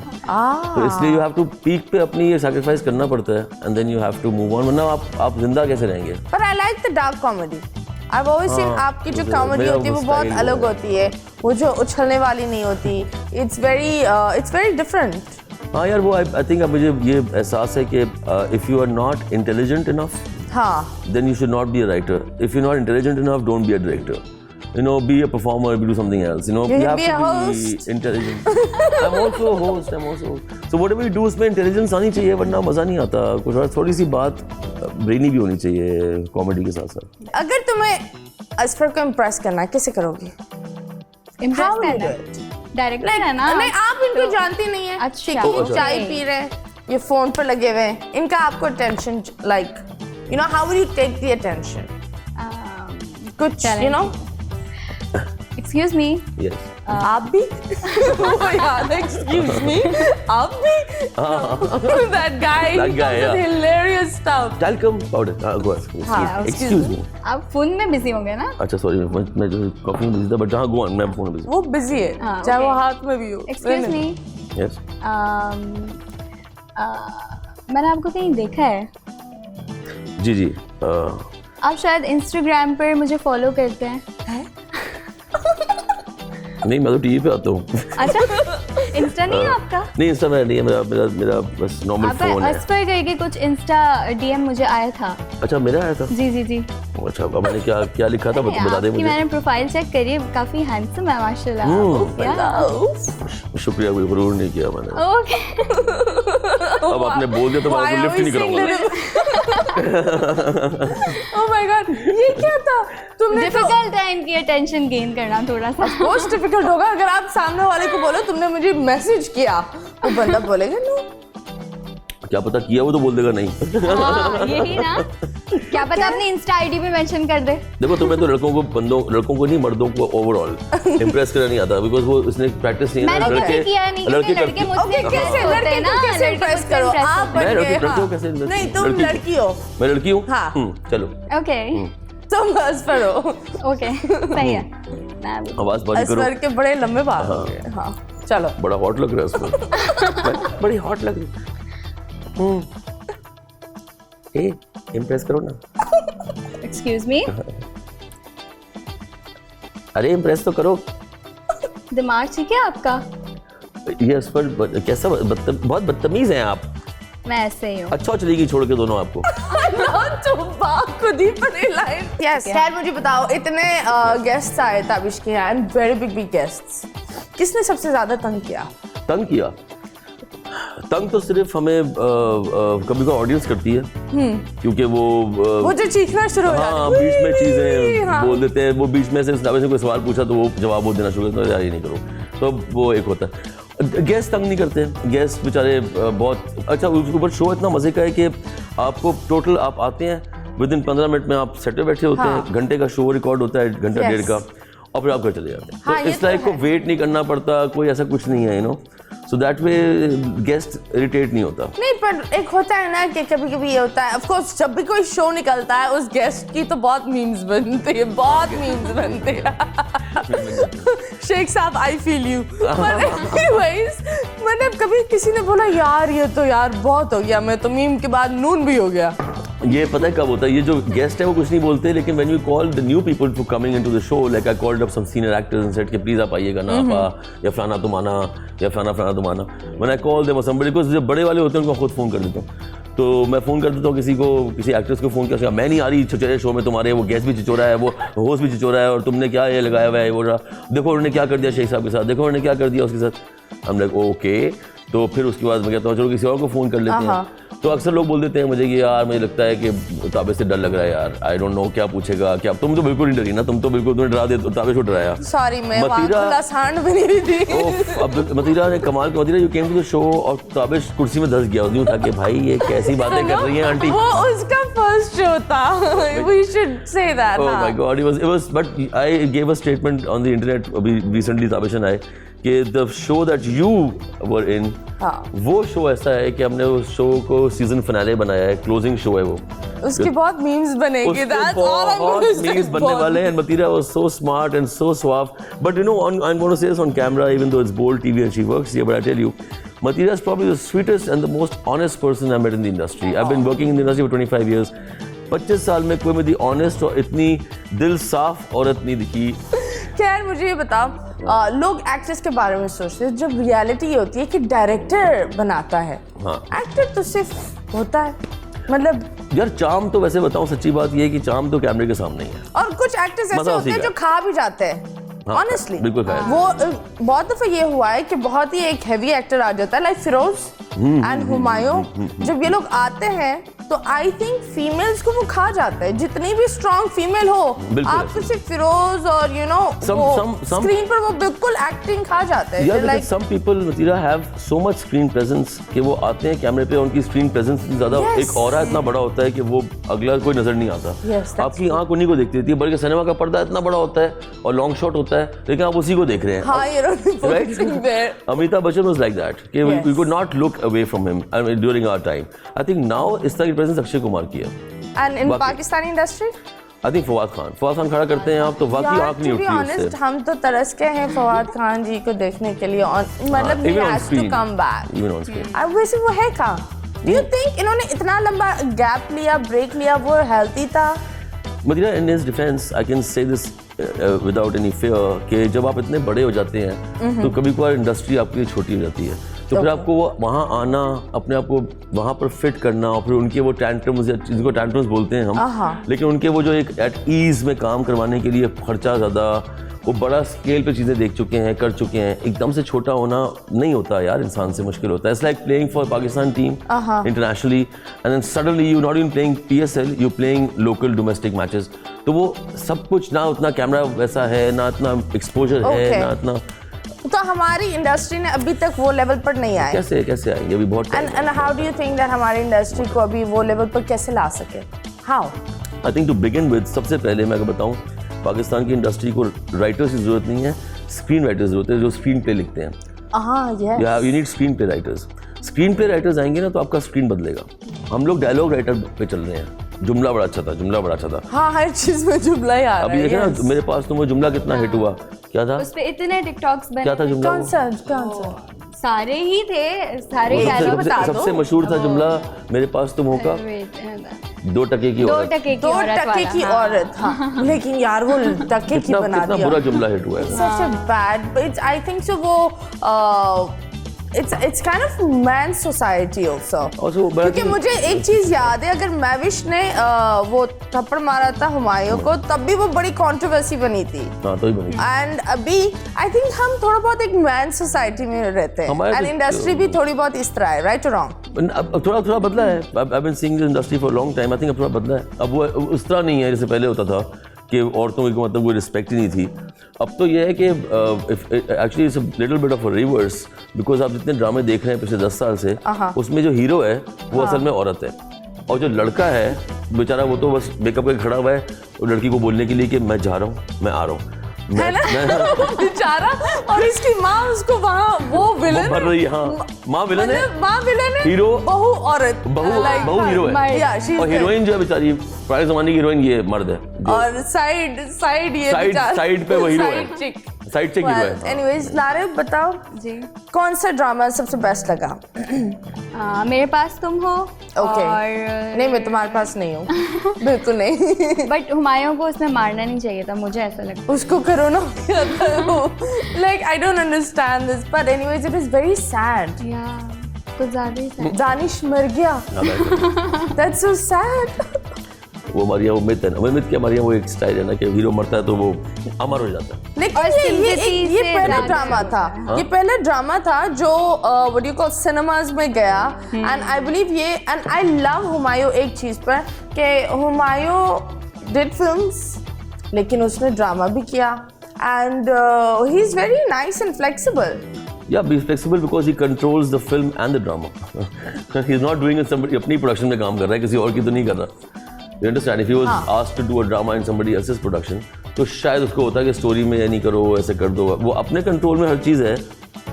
तो इसलिए यू हैव टू पीक पे अपनी ये सैक्रिफाइस करना पड़ता है, and then you have to move on, वरना आप जिंदा कैसे रहेंगे। पर I like the dark comedy. I've always seen आपकी जो कॉमेडी होती है वो बहुत अलग होती है, वो जो उछलने वाली नहीं होती। It's very different. हाँ यार वो आई थिंक अब मुझे ये एहसास है कि if you are not intelligent enough, हाँ, then you should not be a writer. If you're not intelligent enough, don't be a director. You know, be a performer, do something else. You know, You you can have be a to host. be intelligent. I'm also a host. So whatever you do, उसमें intelligence आनी चाहिए, वरना मज़ा नहीं आता। कुछ और थोड़ी सी बात ब्रेनी भी होनी चाहिए कॉमेडी के साथ साथ। अगर तुम्हें असफर को इम्प्रेस करना है, कैसे करोगे? इम्प्रेस How will you करना do it? डायरेक्टर है ना। नहीं, आप इनको जानती नहीं है। अच्छा। ठीक है, ये अच्छा। चाय पी रहे हैं, ये फोन पर लगे हुए हैं, इनका आपको attention like you know how will you take the attention? कुछ you know excuse me, Yes. आप भी याद एक्सक्यूज मी आप भी that guy yeah. hilarious stuff. Talcum powder. Go ahead. हाँ, Excuse me. आप फोन में बिजी होंगे ना। अच्छा सॉरी, मैं जो कॉफी में बिजी था, बट हाँ go on, मैं फोन में बिजी। वो बिजी है, हाँ, चाहे वो okay. हाथ में भी हो। Excuse me, Yes. मैंने आपको कहीं देखा है। जी आप शायद इंस्टाग्राम पर मुझे फॉलो करते हैं। नहीं मैं तो टीवी पे आता हूँ। अच्छा, इंस्टा नहीं है आपका? नहीं इंस्टा नहीं है, मेरा बस नॉर्मल आपका फोन है। असफर करके कुछ इंस्टा डीएम मुझे आया था। अच्छा मेरा आया था? जी। अच्छा अब मैंने क्या लिखा था बता दे आपकी मुझे। मैंने प्रोफाइल चेक करी है, काफी हैंडसम है माशाल्लाह। शुक्रिया, कोई गरूर नहीं किया मैंने। ओके। अब आपने बोल दिया तो मैं आपको लिफ्ट ही नहीं कराऊंगा। Oh my God, ये क्या था? तुमने डिफिकल्ट है इनकी अटेंशन गेन करना थोड़ा सा। बहुत डिफिकल्ट होगा अगर आप सामने वाले को बोलो तुमने मुझे मैसेज किया, वो बंदा बोलेगा नो। क्या पता किया वो तो बोल देगा नहीं। हाँ, यही ना, क्या पता अपनी इंस्टा आईडी पे मेंशन कर दे। देखो तुम्हें तो लड़कों को नहीं मर्दों को ओवरऑल इम्प्रेस करना नहीं आता, बिकॉज वो उसने प्रैक्टिस नहीं है ना। मैंने कभी किया नहीं, लड़के मुझसे कैसे लड़के को कैसे इम्प्रेस करो आप? बन गए, लड़कियों कैसे? नहीं तुम लड़की हो, मैं लड़की हूँ। हाँ। चलो ओके, तुम असफर हो। ओके सही है। देखना है अभी। आवाज़बाजी करो। असगर के बड़े लंबे बाल हो गए। हाँ चलो, बड़ा हॉट लग रहा है उसमें। बड़ी हॉट लग रही है। इम्प्रेस करो ना। एक्सक्यूज मी, अरे इम्प्रेस तो करो। दिमाग ठीक है आपका? यस, पर कैसा बहुत बदतमीज हैं आप। मैं ऐसे ही हूँ। अच्छा चलेगी छोड़ के दोनों आपको। खुद ही पड़ी लाइन। यस, खैर मुझे बताओ, इतने गेस्ट्स आए ताबिश के यहाँ, एंड वेरी बिग गेस्ट्स, किसने सबसे ज्यादा तंग किया? तंग किया? तंग तो सिर्फ हमें कभी कभी ऑडियंस करती है, क्योंकि वो जो चीखना शुरू हो जाता है, हाँ, बीच में चीजें हाँ। बोल देते हैं। वो बीच में से कोई सवाल पूछा तो वो जवाब वो देना शुरू करते हैं, यार ये नहीं करो, तो वो एक होता है। गेस्ट तंग नहीं करते, गेस्ट बेचारे बहुत अच्छा। ऊपर शो इतना मजे का है कि आपको टोटल आप आते हैं विद इन 15 मिनट में आप सेट पे बैठे होते हैं। घंटे का शो रिकॉर्ड होता है, घंटा डेढ़ का, और फिर आप घर चले जाते हैं। हाँ, तो इस लाइक को वेट नहीं करना पड़ता, कोई ऐसा कुछ नहीं है, so that way guest irritate नहीं होता। नहीं, पर एक होता है ना कि कभी कभी ये होता है, ऑफ कोर्स जब भी कोई शो निकलता है उस गेस्ट की तो बहुत मीम्स बनते हैं, बहुत मीम्स बनते हैं। शेख साहब, आई फील यू। पर एनीवेज, मतलब कभी किसी ने बोला यार ये तो यार बहुत हो गया, मैं तो मीम के बाद नून भी हो गया। ये पता है कब होता है? ये जो गेस्ट है वो कुछ नहीं बोलते, लेकिन when you call the new people to coming into the show, like I called up some senior actors and said कि प्लीज आप आइएगा ना, आपा या फलाना तुम आना, या फलाना तुम आना। When I call them somebody, because जब बड़े वाले होते हैं उनको खुद फ़ोन कर देता हूँ, तो मैं फ़ोन कर देता हूँ किसी एक्ट्रेस को फ़ोन किया, मैं नहीं आ रही छिचोरे शो में तुम्हारे, वो गेस्ट भी छिचोरा है, वो होस्ट भी छिचोरा है, और तुमने क्या ये लगाया हुआ है, वो देखो उन्होंने क्या कर दिया शेख साहब के साथ, देखो उन्होंने क्या कर दिया उसके साथ। हम लाइक ओके, तो फिर उसके बाद मैं कहता हूँ चलो किसी और को फ़ोन कर लेते हैं। तो अक्सर लोग बोल देते हैं मुझे कि यार मुझे लगता है कि ताबे से डर लग रहा है यार, आई डोंट नो क्या पूछेगा क्या। तुम तो बिल्कुल नहीं डरी ना, तुम तो बिल्कुल तुम्हें डरा दे, ताबे को डराया। सॉरी, मैं वहाँ सांड भी नहीं थी। अब मतीरा ने कमाल का, Matira you came to the show और ताबे कुर्सी में धंस गया, यूं था कि भाई ये कैसी बातें कर रही हैं आंटी। वो उसका फर्स्ट शो था, we should say that। Oh my God, it was, but I gave a statement on the internet अभी recently ताबिश ने आए कि the show that you were in, वो शो ऐसा है कि हमने उस शो को सीजन फिनाले बनाया है, क्लोजिंग शो है वो। उसके बहुत मीम्स बनेंगे, that's all I'm going to say। Memes बनने वाले हैं। Matira was so smart and so suave, but I'm going to say this on camera, even though it's bold TV and she works here, but I tell you, Matira is probably the sweetest and the most honest person I met in the industry. I've been working in the industry for 25 years. 25 साल में कोई मेरी honest और इतनी दिल साफ औरत नहीं दिखी। खैर मुझे ये बताओ, लोग एक्ट्रेस के बारे में सोचते हैं, जब रियलिटी ये होती है कि डायरेक्टर बनाता है, एक्टर तो सिर्फ होता है, मतलब यार चाम तो वैसे बताऊं सच्ची बात ये है कि चाम तो कैमरे के सामने ही है। और कुछ एक्टर्स ऐसे होते हैं जो खा भी जाते हैं, ऑनेस्टली। बिल्कुल खाया। वो बहुत दफा ये हुआ है कि बहुत ही एक हैवी एक्टर आ जाता है, लाइक फिरोज एंड हुमायूं। जब ये लोग आते हैं तो आई थिंक फीमेल्स को वो खा जाता है, जितनी भी स्ट्रॉन्ग फीमेल हो, आप तो सिर्फ फिरोज और स्क्रीन पर वो बिल्कुल एक्टिंग खा जाते हैं। यार some people Matira have so much screen presence कि वो आते हैं कैमरे पे, उनकी स्क्रीन प्रेजेंस ज्यादा एक ऑरा इतना बड़ा होता है कि वो अगला कोई नजर नहीं आता। आपकी आंख उन्हीं को देखती रहती है, बल्कि सिनेमा का पर्दा इतना बड़ा होता है और लॉन्ग शॉट होता है, लेकिन आप उसी को देख रहे हैं। Amitabh Bachchan was like that कि we could not look away from him during our time. I think now इस तरह की प्रेजेंस अक्षय कुमार की है। And in Pakistani industry I think Fawad Khan खड़ा करते हैं आप तो वाकई आंख नहीं उठती उससे। हम तो तरस के हैं फवाद खान जी को देखने के लिए, मतलब he has to come back। Even on screen। अब वैसे वो है कहाँ? Do you think इन्होंने इतना लंबा गैप लिया, ब्रेक लिया, वो हेल्थी था? मतीरा in his defense I can say this without any fear कि जब आप इतने बड़े हो जाते हैं तो कभी कभार इंडस्ट्री आपके लिए छोटी हो जाती है, तो फिर आपको वहाँ आना, अपने आप को वहाँ पर फिट करना, और फिर उनके वो टैंट्रम्स, जिनको टैंट्रम्स बोलते हैं हम, लेकिन उनके वो जो एक एट ईज में काम करवाने के लिए खर्चा ज़्यादा, वो बड़ा स्केल पे चीज़ें देख चुके हैं, कर चुके हैं, एकदम से छोटा होना नहीं होता यार, इंसान से मुश्किल होता है। It's like playing for Pakistan team internationally and then suddenly you not even playing PSL, you playing local domestic matches, तो वो सब कुछ ना उतना कैमरा वैसा है, ना इतना एक्सपोजर है, ना इतना। तो हमारी इंडस्ट्री ने अभी तक वो लेवल पर नहीं आए। कैसे आएंगे अभी बहुत। And how do you think that हमारी इंडस्ट्री को अभी वो लेवल पर कैसे ला सके? How? I think to begin with, सबसे पहले मैं अगर बताऊं, पाकिस्तान की इंडस्ट्री को राइटर्स की जरूरत नहीं है, स्क्रीन राइटर्स जरूरत है जो स्क्रीन प्ले लिखते हैं। You need screen play writers. Screen play writers आएंगे ना तो आपका स्क्रीन बदलेगा। हम लोग डायलॉग राइटर पे चल रहे हैं, जुमला बड़ा अच्छा था, जुमला बड़ा अच्छा था। हाँ, हर चीज में जुमला ही आ रहा अभी है। देखा ना मेरे पास तुम वो जुमला कितना हिट हुआ, क्या था? उस पे इतने टिकटॉक्स बने। क्या था जुमला? कौन सा? सारे ही थे, सारे डायलॉग बता दो। सबसे मशहूर था जुमला मेरे पास तुम हो का 2 टके की औरत। 2 टके की 2 औरत टके की वाला, हाँ। औरत, हाँ। लेकिन यार वो टके की बना कितना दिया। बुरा जुमला हिट हुआ है। Such a bad, but it's, I think so वो it's kind of man's society also. Also, क्योंकि मुझे एक चीज याद है, अगर मैविश ने वो थप्पड़ मारा था हुमायूं को, तब भी वो बड़ी कंट्रोवर्सी बनी थी। हाँ तो ही बनी। एंड अभी आई थिंक हम थोड़ा बहुत एक मैन सोसाइटी में रहते हैं, हमारे एंड तो- इंडस्ट्री भी थोड़ी बहुत इस तरह है, राइट और रॉन्ग? अब थोड़ा बदला है। I've been seeing this industry for a long time. I think अब थोड़ा बदला है। अब वो उस तरह नहीं है जैसे पहले होता था कि औरतों की मतलब कोई रिस्पेक्ट ही नहीं थी। अब तो ये है कि actually it's a little bit of a reverse, because आप जितने ड्रामे देख रहे हैं पिछले 10 साल से, उसमें जो हीरो है वो असल में औरत है, और जो लड़का है बेचारा वो तो बस मेकअप करके खड़ा हुआ है और लड़की को बोलने के लिए कि मैं जा रहा हूँ, मैं आ रहा हूँ, है ना? बेचारा, और इसकी माँ उसको वहाँ वो विलन भर रही है। हाँ, माँ विलन है, माँ विलन है, हीरो बहू औरत, बहू हीरो है, Yeah, she's और हीरोइन जो है बेचारी पुराने जमाने की हीरोइन ये मर्द है, और साइड ये साइड पे वो हीरो है, साइड चिक हीरो है। एनीवेज लारे बताओ जी। कौन सा ड्रामा सबसे बेस्ट लगा? मेरे पास तुम हो। ओके। और नहीं, मैं तुम्हारे पास नहीं हूँ। बिल्कुल नहीं। बट हुमायूं को उसमें मारना नहीं चाहिए था, मुझे ऐसा लगता उसको कोरोना हो गया था। Like I don't understand this, but anyways it is very sad. है। या कुछ ज़्यादा ही sad। दानिश मर गया। That's so sad. वो हमारी वो मिथ है ना, वो मिथ की हमारी वो एक स्टाइल है ना कि हीरो मरता है तो वो अमर हो जाता है। लेकिन और ये sympathy से पहला ज्यादा ड्रामा था। ये पहला ड्रामा था जो व्हाट यू कॉल सिनेमाज में गया, एंड आई बिलीव ये, एंड आई लव हुमायूं एक चीज पर कि हुमायूं डिड फिल्म्स लेकिन उसने ड्रामा भी किया, and he is very nice and flexible. Yeah, he's flexible because he controls the film and the drama. He's not doing it somebody अपनी production में काम कर रहा है, किसी और की तो नहीं कर रहा। You understand? If he was asked to do a drama in somebody else's production, तो शायद उसको होता है कि स्टोरी में ये नहीं करो, ऐसे कर दो। वो अपने कंट्रोल में हर चीज़ है,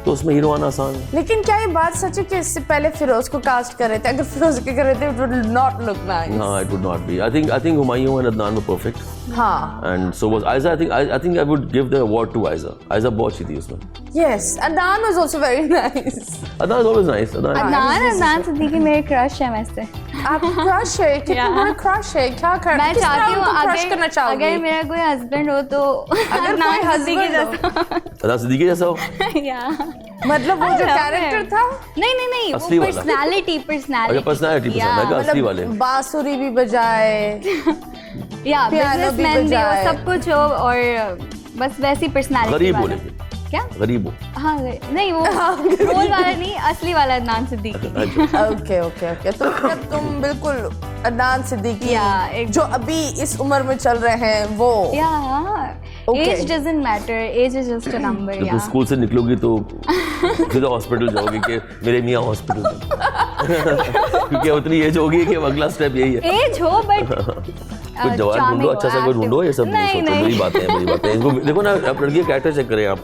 तो उसमें हीरो आना आसान है। लेकिन क्या ये बात सच है कि इससे पहले फिरोज को कास्ट कर रहे थे? अगर फिरोज के कर रहे थे, it would not look nice. No, it would not be. I think Humayun and Adnan were perfect. हाँ. And so was Aiza. I think I would give the award to Aiza. Aiza बहुत अच्छी थी उसमें। Yes, Adnan was also very nice. Adnan is always nice. Adnan Siddiqui मेरे crush है वैसे। आप crush है? कितना बड़ा क्रश है? क्या कर? मैं चाहती हूँ क्रश करना चाहोगी? अगर मेरा कोई हस्बैंड हो तो अगर कोई husband हो? अदनान सिद्दीकी जैसा हो? या मतलब वो जो कैरेक्टर था? नहीं असली वो वाला। पर्सनालिटी अच्छा, personality पसंद है क्या? असली वाले। बांसुरी भी बजाए, या पियानो भी बिजनेसमैन भी हो, बजाए। सब कुछ हो, और बस वैसी पर्सनालिटी गरीब हो वाला। लेकिन। क्या? गरीब हो। हाँ नहीं वो रोल वाला नहीं, असली वाला Adnan Siddiqui. Okay okay okay. तो मतलब तुम बिल्कुल अदनान सिद्दीकी या, एक- जो अभी इस उम्र में चल रहे हैं वो। या Okay. Age doesn't matter, age is just a number. जब या तुम स्कूल से निकलोगी तो सीधा हॉस्पिटल जाओगी कि मेरे मियाँ हॉस्पिटल क्योंकि उतनी एज होगी कि अगला स्टेप यही है। एज हो बट कुछ जवान ढूंढो, अच्छा सा कोई ढूंढो, ये सब नहीं, सोचो। नहीं। बड़ी बातें हैं। इसको देखो ना, आप लड़की का कैरेक्टर चेक करें आप।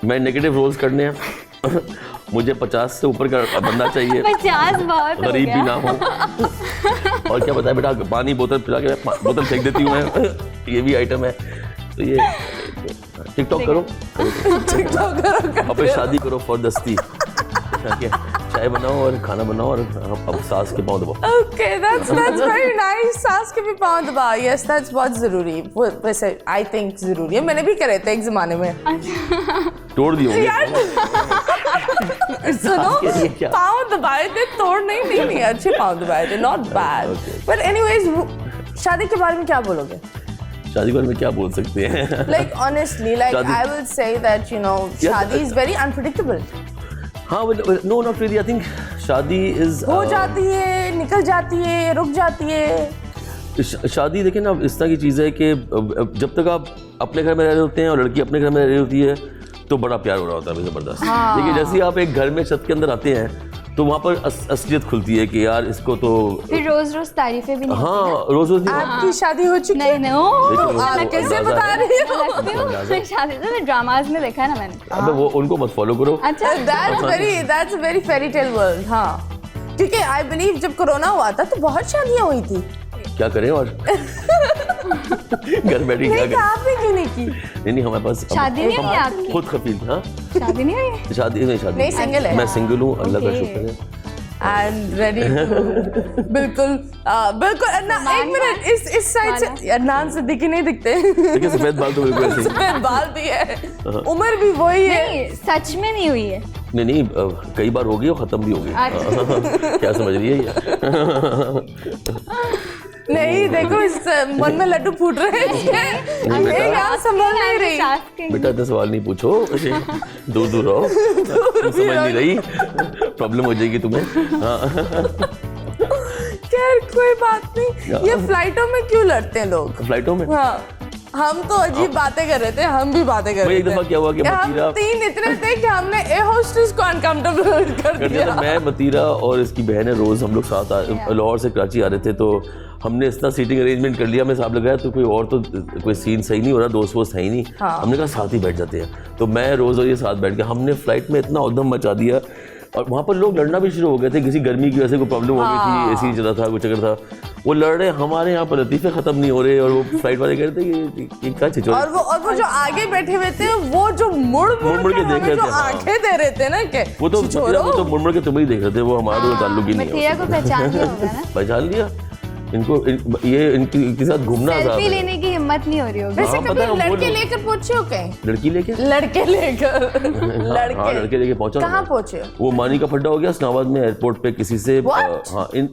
मैं नेगेटिव रोल्स करने हैं, मुझे 50 से ऊपर का बंदा चाहिए, 50 बहुत हो गरीब भी गया। ना हो, और क्या बताया बेटा, पानी बोतल पिला के बोतल फेंक देती हूँ मैं, ये भी आइटम है। तो ये टिकटॉक करो, और फिर शादी करो फॉर दस्ती, चाय बनाओ और खाना बनाओ और अब सास के पाँव दबाओ। Okay, that's very nice. सास के भी पाँव दबा, yes, that's बहुत जरूरी। वो वैसे I think जरूरी है, मैंने भी करे थे एक जमाने में। तोड़ दिए होंगे। सुनो, के लिए क्या? पाँव दबाए थे, तोड़ नहीं, अच्छे पाँव दबाए थे, not bad. Okay. But anyways, शादी के बारे में क्या बोलोगे? शादी के बारे में क्या बोल सकते हैं? Like honestly, like शादी- I will say that you know, Yes, शादी is very unpredictable. हाँ, no, not really. I think शादी is हो जाती है, निकल जाती है, रुक जाती है। शादी देखिए ना, इस तरह की चीज़ है कि जब तक आप अपने घर में रह रहे होते हैं और लड़की अपने घर में रह रही होती है तो बड़ा प्यार हो रहा होता है ज़बरदस्त। लेकिन जैसे ही आप एक घर में छत के अंदर आते हैं तो वहाँ पर असलियत खुलती है कि यार इसको तो फिर रोज रोज तारीफें भी नहीं। हाँ, रोज रोज आपकी शादी हो चुकी नहीं है? नहीं ओ, लेकिन आप उसको कैसे अंदाजा बता है। रही हो? लगती हूँ। मैं शादी तो ड्रामाज में देखा है ना मैंने। अबे वो उनको मत फॉलो करो। अच्छा That's a very fairy tale world. हाँ, क्योंकि I believe जब कोरोना हुआ था तो बहुत शादियां हुई थी। क्या करें और घर बैठे क्या नहीं करें? तो आपने क्यों नहीं की? नहीं हमारे पास शादी नहीं हुई आपकी? खुद खफील हाँ शादी नहीं हुई? शादी नहीं, single है। मैं सिंगल हूँ, अल्लाह का Okay. शुक्र है। एंड रेडी बिल्कुल बिल्कुल एक मिनट इस साइड से अदनान सिद्दीकी नहीं दिखते। देखिए सफेद बाल तो बिल्कुल ऐसे ही। सफेद बाल भी है, उम्र भी वही है। नहीं, सच में नहीं हुई है। नहीं कई बार हो गई और खत्म भी हो गई। क्या समझ रही है ये? नहीं देखो इस मन में लड्डू फूट रहे हैं बेटा। ये यहाँ संभल नहीं रही। बेटा इतने सवाल नहीं पूछो, ऐसे दूर दूर रहो, तुम समझ नहीं रही, प्रॉब्लम हो जाएगी तुम्हें। हाँ। खैर कोई बात नहीं। ये फ्लाइटों में क्यों लड़ते हैं लोग? फ्लाइटों में हाँ हम तो अजीब बातें कर रहे थे, हम भी बातें कर भाई रहे एक दफा क्या हुआ कि हम मतीरा तीन इतने थे कि हमने एयर होस्टेस को अनकंफर्टेबल कर कर दिया था। दिया। मैं मतीरा और इसकी बहन है रोज, हम लोग साथ लाहौर से कराची आ रहे थे, तो हमने इतना सीटिंग अरेंजमेंट कर लिया, मैं साहब लगाया तो कोई और तो कोई सीन सही नहीं हो रहा, दोस्त वोस्त है ही नहीं। हाँ। हमने कहा साथ ही बैठ जाते हैं, तो मैं रोज और ये साथ बैठ के हमने फ्लाइट में इतना उद्दम मचा दिया और वहाँ पर लोग लड़ना भी शुरू हो गए थे। किसी गर्मी की वजह से कोई प्रॉब्लम हो गई थी, एसी चला था, कुछ चक्कर था, वो लड़ रहे, हमारे यहाँ पर लतीफ़े ख़त्म नहीं हो रहे और वो फ्लाइट वाले कह रहे थे कि क्या छिछोरे। और वो जो आगे बैठे हुए थे वो जो मुड़ मुड़ के देख हमें रहे जो थे, हाँ। आंखें दे रहे थे ना कि वो तो मुड़ मुड़ के तुम्हें ही देख रहे थे, वो हमारा तो ताल्लुक ही नहीं है मतीरा को पहचान लिया होगा ना? पहचान लिया इनके साथ घूमना आजाद सेल्फी है। लेने की हिम्मत नहीं हो रही होगी। वैसे हाँ, पता कभी है, वो लड़के लोग- लेकर पहुंचे हो कहीं? लड़की लेके लड़के लेकर हाँ लड़के लेके पहुंचा कहाँ मैं। पहुंचे? वो मानी का फड्डा हो गया इस्लामाबाद में एयरपोर्ट पे किसी से। What? हाँ in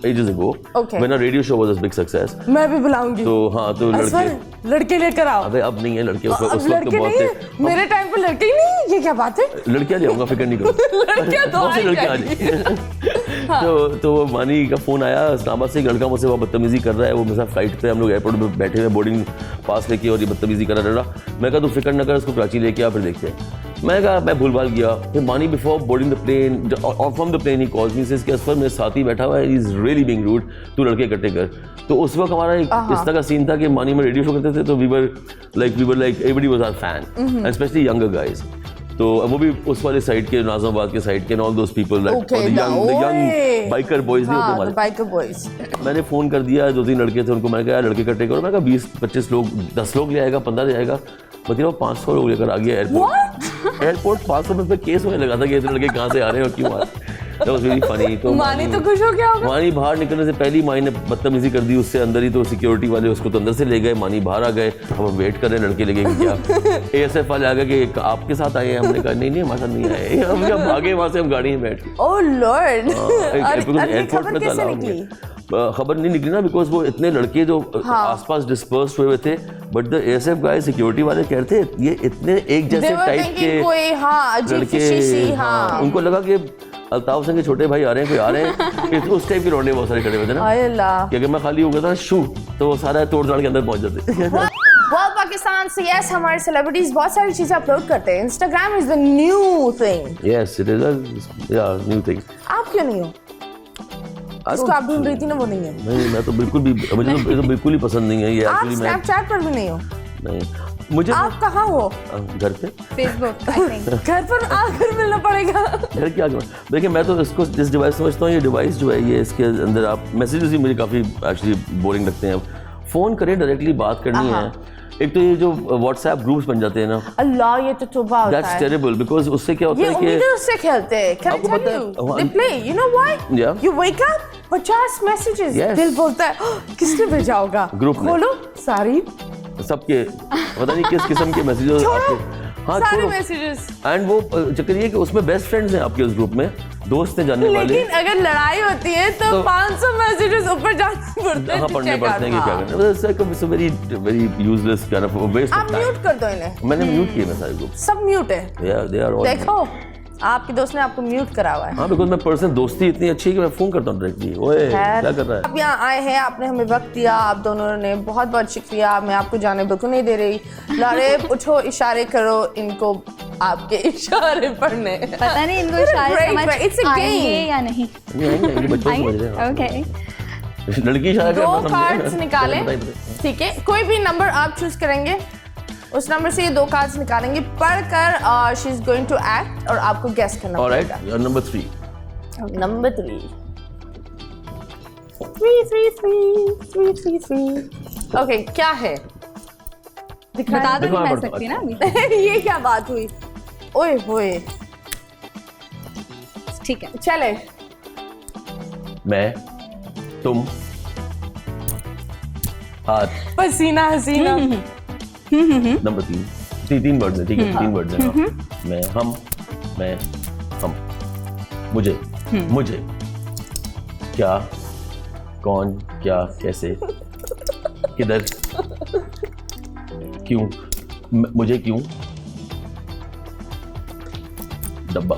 ages ago Okay. When a radio show was a big success. मैं भी बुलाऊंगी। तो हाँ तो असफर, लड़के लड़के लेकर आओ। अबे अब नहीं है लड़के, उस अब वक्त तो लड़के बहुत नहीं है, थे। मेरे टाइम पे लड़के ही नहीं है, ये क्या बात है? लड़कियां ले आऊंगा, फिक्र नहीं करो। लड़कियां तो बहुत सी आई लड़कियां आ जाएंगी। जाएंगी। तो मानी का फोन आया, इस्लामाबाद से एक लड़का मुझसे वो बदतमीजी कर रहा है, वो मेरे साथ फ्लाइट पे, हम लोग एयरपोर्ट पे बैठे हुए, बोर्डिंग पास लेके, और ये बदतमीजी कर रहा। मैं कहा तू फिक्र न कर, उसको कराची लेके आ, फिर देखते हैं। मैं कहा मैं भूल भाल गया। फिर मानी बिफोर बोर्डिंग द प्लेन और from the plane he calls me, says कि असफर मेरे साथ ही बैठा हुआ है, he is really being rude, तू लड़के इकट्ठे कर। तो उस वक्त हमारा एक इस तरह का सीन था कि मानी में रेडियो शो करते थे, तो we were like everybody was our fan, especially younger guys. तो वो भी उस वाले साइड के, नाज़िमाबाद के साइड के, all those people that Okay, the young biker boys नहीं होते हाँ, हमारे। Biker boys. मैंने फ़ोन कर दिया, 2-3 लड़के थे, उनको मैंने कहा लड़के इकट्ठे करो। मैं कहा 20-25 लोग, 10 लोग ले आएगा, 15 ले आएगा। मतलब 500 लोग लेकर आ गया एयरपोर्ट। 500 रुपये पे केस होने लगा था कि ऐसे लड़के कहाँ से आ रहे हैं और क्यों आ रहे हैं। That was really funny। तो मानी तो खुश हो गया होगा। मानी बाहर निकलने से पहली मानी ने बदतमीजी कर दी उससे अंदर ही, तो सिक्योरिटी वाले उसको तो अंदर से ले गए, मानी बाहर आ गए। अब हम वेट कर रहे हैं लड़के लेके कि क्या। ASF वाले आ गए कि आपके साथ आए हैं। हमने कहा नहीं हमारे साथ नहीं आए, हम जब भागे वहाँ से, हम गाड़ी में बैठ गए। Oh lord. एयरपोर्ट में तो अलाउ नहीं है। खबर नहीं निकली ना, बिकॉज वो इतने लड़के जो आसपास डिस्पर्स हुए थे, but the ASF guy security वाले कह रहे थे ये इतने एक जैसे टाइप के कोई हाँ अजीब फिशी, हाँ उनको लगा कि अल्ताफ सिंह के छोटे भाई आ रहे हैं, कोई आ रहे हैं। उस टाइप के रोडे बहुत सारे खड़े हुए थे ना, हाय अल्लाह। कि अगर मैं खाली हो गया था शू, तो वो सारा तोड़ ताड़ के अंदर पहुंच जाते। वर्ल्ड पाकिस्तान से यस हमारे सेलिब्रिटीज बहुत सारी चीजें अपलोड करते हैं। Instagram is the new thing. Yes it is या न्यू थिंग। आप क्यों नहीं हो? इसको आप ढूंढ रही थी ना, वो नहीं है। नहीं मैं तो बिल्कुल भी, मुझे तो बिल्कुल ही पसंद नहीं है ये। आप एक्चुअली मैं स्नैपचैट पर भी नहीं हो। नहीं, मुझे आप कहाँ हो? घर पे। Facebook I think. घर पर आकर मिलना पड़ेगा। घर क्या करूँ? देखिए मैं तो इसको जिस डिवाइस समझता हूँ, ये डिवाइस जो है ये, इसके अंदर आप मैसेजेस भी मुझे काफ़ी एक्चुअली बोरिंग लगते हैं। फ़ोन करें, डायरेक्टली बात करनी है। एक तो ये जो व्हाट्सएप ग्रुप्स बन जाते हैं ना, अल्लाह ये तो तोबा होता दैट्स है। टेरिबल, बिकॉज उससे क्या होता ये है कि उम्मीदें उससे खेलते हैं। Can I आपको tell पता है, you? हाँ। They play. You know why? Yeah. You wake up, 50 messages. Yes. दिल बोलता है किसने भेजा होगा? ग्रुप ने। खोलो सारी सबके पता नहीं किस किस्म के मैसेजेस आपके। हाँ सारे छोड़ो। मैसेजेस। एंड वो चक्कर ये कि उसमें बेस्ट फ्रेंड्स हैं आपके उस ग्रुप में, दोस्त हैं जानने वाले। लेकिन अगर लड़ाई होती है तो 500 मैसेजेस ऊपर जाने पड़ते हैं। हाँ पढ़ने पड़ते हैं कि क्या करना है। It's very very useless kind of waste of आप म्यूट कर दो इन्हें। टाइम। मैंने म्यूट किए मैं सारे ग्रुप। सब म्यूट है। They are all. देखो आपके दोस्त ने आपको म्यूट करा हुआ है। हाँ बिकॉज मैं पर्सनल दोस्ती इतनी अच्छी है कि मैं फोन करता हूँ डायरेक्टली, ओए क्या कर रहा है। आप यहाँ आए हैं, आपने हमें वक्त दिया, आप दोनों ने बहुत बहुत शुक्रिया। मैं आपको जाने बिल्कुल नहीं दे रही। लारे उठो, इशारे करो इनको, आपके इशारे पढ़ने। पता नहीं इनको इशारे Great, समझ but it's a आएंगे game. या नहीं। नहीं आएंगे बच्चों समझ रहे हैं। ओके। लड़की इशारा कर, दो मैं समझ गया। कार्ड्स निकालें, बताइए। ठीक है? कोई भी नंबर आप चूज करेंगे, उस नंबर से ये 2 कार्ड्स निकालेंगे, पढ़कर she is going to act और आपको गेस करना ऑलराइट, पड़ेगा। नंबर 3। नंबर 3 3 ओके क्या है बता दो, देखो, नहीं मैं मैं पढ़ता- सकती ना अभी। ये क्या बात हुई ओए होए ठीक है। चले मैं तुम हाथ पसीना हसीना नंबर 3 वर्ड्स है ठीक है 3 वर्ड्स है हाँ। मैं हम मुझे मुझे क्या कौन क्या कैसे किधर क्यों मुझे क्यों डब्बा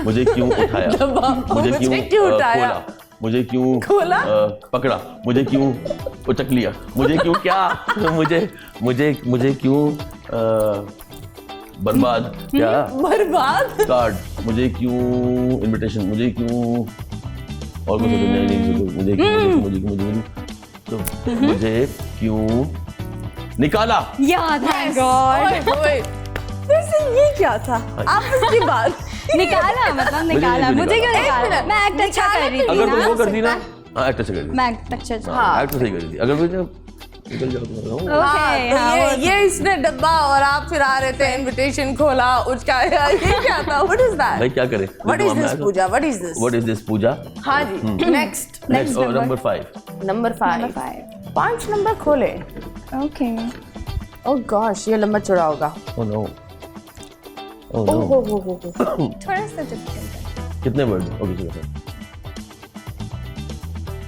मुझे क्यों उठाया मुझे क्यों उठाया? खोला मुझे क्यों खोला? पकड़ा मुझे क्यों उचक लिया मुझे क्यों क्या मुझे क्यों बर्बाद क्या बर्बाद कार्ड मुझे क्यों इनविटेशन मुझे क्यों और कुछ नहीं मुझे क्यों तो मुझे क्यों निकाला याद है गॉड। ओए होए वैसे ये क्या था आपस की बात निकाला मतलब निकाला, नहीं मुझे क्यों एक निकाला? मिनट, मैं एक्ट अच्छा कर रही थी अगर तुम ना। वो कर दी ना हाँ एक्ट अच्छा कर दी मैं एक्ट अच्छा हाँ एक्ट सही कर दी अगर मुझे निकल जाओ तो हाँ, तो ये इसने डब्बा और आप फिर आ रहे थे इनविटेशन खोला उचकाया ये क्या था व्हाट इज भाई दैट क्या करें what is this Pooja what is this what is this Pooja हाँ जी next next number 5 number 5 5 number खोले ओके। ओह गॉश ये लंबा चौड़ा होगा ओह नो ओह ओह नो हो थोड़ा सा डिफिकल्ट है। कितने वर्ड्स ओके ठीक है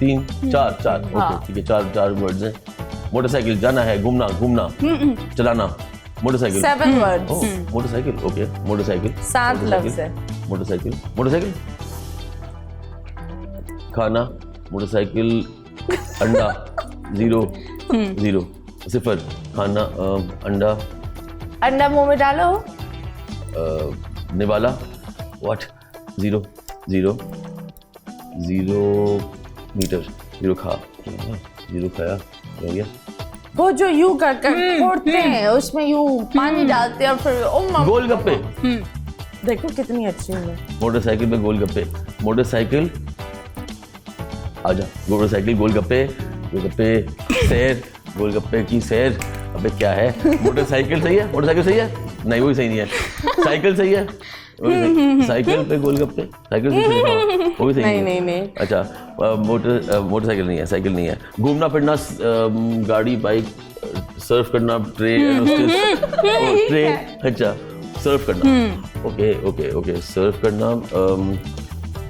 3 4 ओके ठीक है 4 वर्ड्स हैं मोटरसाइकिल जाना है घूमना चलाना मोटरसाइकिल 7 वर्ड्स ओह मोटरसाइकिल ओके मोटरसाइकिल 7 लफ्ज है मोटरसाइकिल खाना मोटरसाइकिल अंडा 0 0 खाना अंडा अंडा मुंह में डालो निवाला व्हाट 0 मीटर 0 खाया हो गया वो जो यू कर फोड़ते हैं उसमें यू पानी डालते हैं और फिर गोलगप्पे देखो कितनी अच्छी है मोटरसाइकिल पे गोलगप्पे मोटरसाइकिल आजा मोटरसाइकिल गोलगप्पे सैर गोलगप्पे की सैर अबे क्या है मोटरसाइकिल सही है नहीं वही सही नहीं है साइकिल सही है साइकिल पे गोलगप्पे साइकिल सही है वो भी सही नहीं अच्छा मोटरसाइकिल नहीं है साइकिल नहीं है घूमना फिरना गाड़ी बाइक सर्फ करना ट्रेन अच्छा सर्फ करना ओके सर्फ करना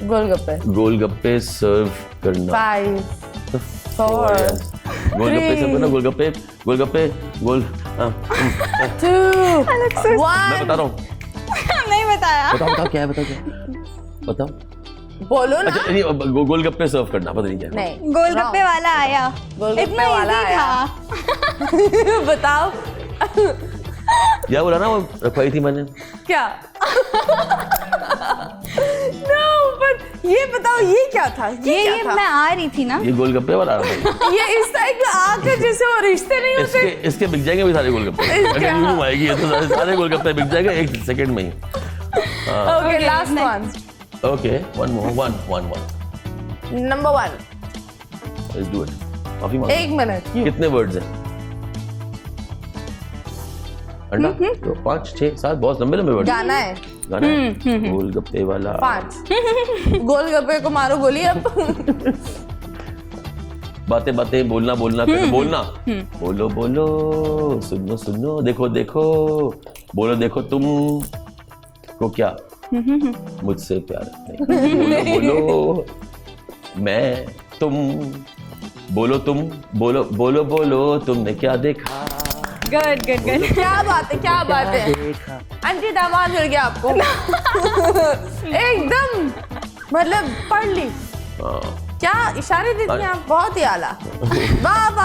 गोलगप्पे सर्व करना 5 4 गोलगप्पे सर्व करना गोलगप्पे 2 मैं 1 बता रहा हूँ नहीं बताया। बताओ क्या है बताओ बोलो ना अच्छा नहीं गोलगप्पे सर्व करना पता नहीं क्या नहीं गोलगप्पे वाला आया, गोलगप्पे इतना वाला easy आया। था। बताओ क्या बोला ना वो रखवाई थी मैंने क्या नो बट ये बताओ ये क्या था ये क्या था? मैं आ रही थी ना। ये गोलगप्पे वाला आ रहा था ये इस टाइप का आकर जैसे वो रिश्ते नहीं होते इसके बिक जाएंगे भी सारे गोलगप्पे अगर यूं आएगी ये तो सारे गोलगप्पे बिक जाएंगे 1 सेकंड में ही okay last one okay one number 1 let's do it काफी 1 मिनट कितने वर्ड्स हैं अंडा 5 6 7 बहुत लंबे वर्ड गाना है गोलगप्पे वाला 5 गोलगप्पे को मारो गोली अब बातें बोलना बोलो सुनो देखो बोलो तुम को क्या मुझसे प्यार नहीं बोलो मैं तुम बोलो तुमने क्या देखा गुड क्या बात है आंटी दामाद मिल गया आपको एकदम मतलब पढ़ ली क्या इशारे देती हैं आप बहुत ही आला वाह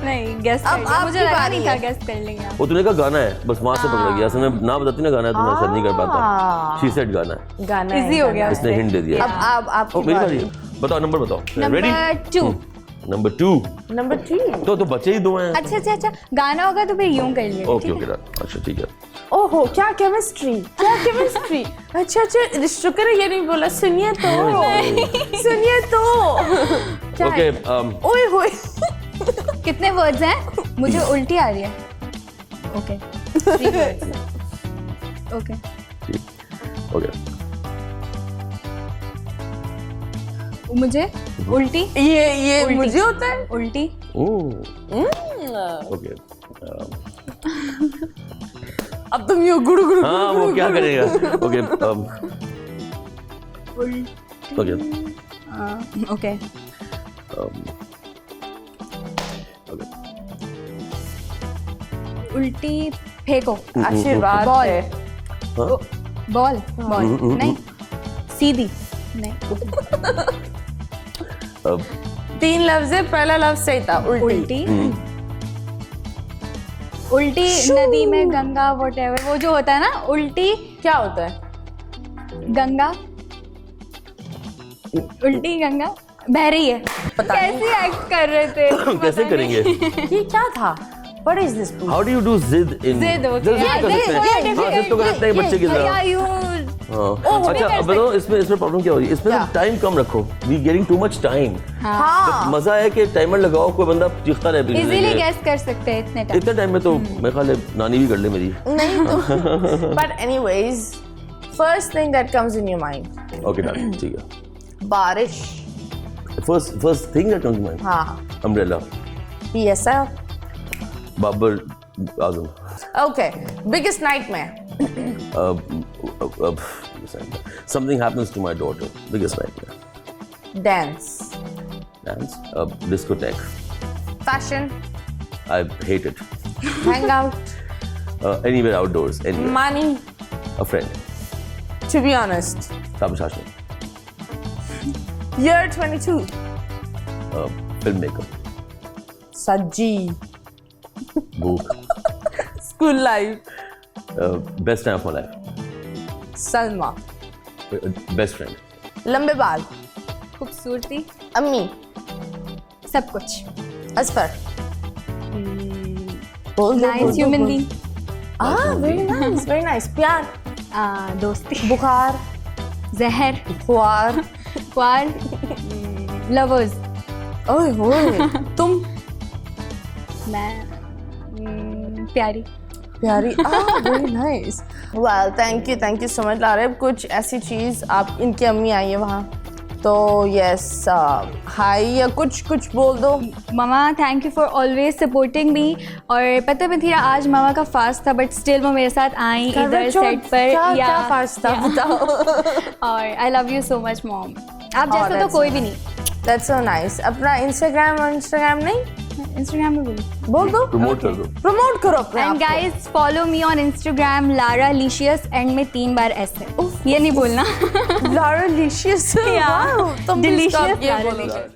नहीं गेस अब आपकी मुझे लगा बारी नहीं था है। गेस कर लेंगे आप। वो तूने कहा गाना है बस वहां से पकड़ गया असल में ना बताती ना गाना है तो मैं सर नहीं कर पाता शी सेड गाना है गाना Easy हो गया। इसने हिंट दे दिया अब ओ आपकी मेरी बारी बारी बताओ नंबर बताओ रेडी नंबर 2 नंबर 2 नंबर 3 तो बचे ही 2 हैं। अच्छा गाना होगा तो फिर यूं कर लिए। ओके अच्छा ठीक है। ओहो क्या केमिस्ट्री अच्छा शुक्र है ये नहीं बोला, सुनिए तो क्या ओके है? ओए होए कितने वर्ड्स हैं? मुझे उल्टी आ रही है। Okay 3 words. ओके मुझे उल्टी, ये उल्टी। मुझे होता है उल्टी, ओके अब तुम ये गुड़ हाँ वो क्या करेगा। ओके ओके ओके उल्टी फेंको। आशीर्वाद बॉल है। बॉल नहीं, सीधी नहीं, 3 लफ्ज है, पहला लफ्ज सही था, उल्टी। उल्टी नदी में गंगा व्हाटएवर, वो जो होता है ना उल्टी, क्या होता है? गंगा, उल्टी गंगा बह रही है। पता कैसे एक्ट कर रहे थे? कैसे करेंगे? ये क्या था? What is this? How do you do जिद इन जिद होती है। जिद कर सकते हैं। हाँ जिद तो कर सकते हैं बच्चे की तरह। या यू हाँ अच्छा अब बताओ इसमें प्रॉब्लम क्या हो रही है? इसमें टाइम कम रखो, we getting too much time. हाँ मजा है कि टाइमर लगाओ, कोई बंदा चीखता रहे पीछे इजीली से। गेस कर सकते हैं इतने टाइम। इतने टाइम में तो मेरे ख्याल है नानी भी कर ले मेरी। नहीं तो but anyways first thing that comes in your mind okay done ठीक है। बारिश। First thing that comes to mind हाँ umbrella. PSL Babar Azam. okay biggest nightmare something happens to my daughter, biggest nightmare. dance Dance, discotheque, fashion I hate it. hang out Anywhere outdoors, anywhere. money A friend, to be honest Tabish Hashmi, year 22 filmmaker, Sajji book, school life best time of my life, Salma best friend, लंबे बाल खूबसूरती, अम्मी सब कुछ। असफर बोल दो, nice human being, very nice प्यार दोस्ती, बुखार जहर, ख्वार क्वार, लवर्स। ओए होए तुम मैं प्यारी। प्यारी very nice well thank you so much Lara. कुछ ऐसी चीज़ आप इनकी अम्मी आई है वहाँ तो यस हाय या कुछ बोल दो। मामा thank you for always supporting me. और पता है मिथिला आज मामा का फास्ट था बट स्टिल वो मेरे साथ आई इधर सेट पर। क्या फास्ट था बताओ। और I love you so much mom, आप जैसा तो कोई भी नहीं। That's so nice. अपना इंस्टाग्राम नहीं इंस्टाग्राम में बोल दो, promote कर दो, प्रमोट करो अपने and guys follow me on Instagram Lara Licious, and में 3 बार एस है, ये नहीं बोलना। Lara Licious Yeah. तुम Delicious ये Lara बोलो। Licious।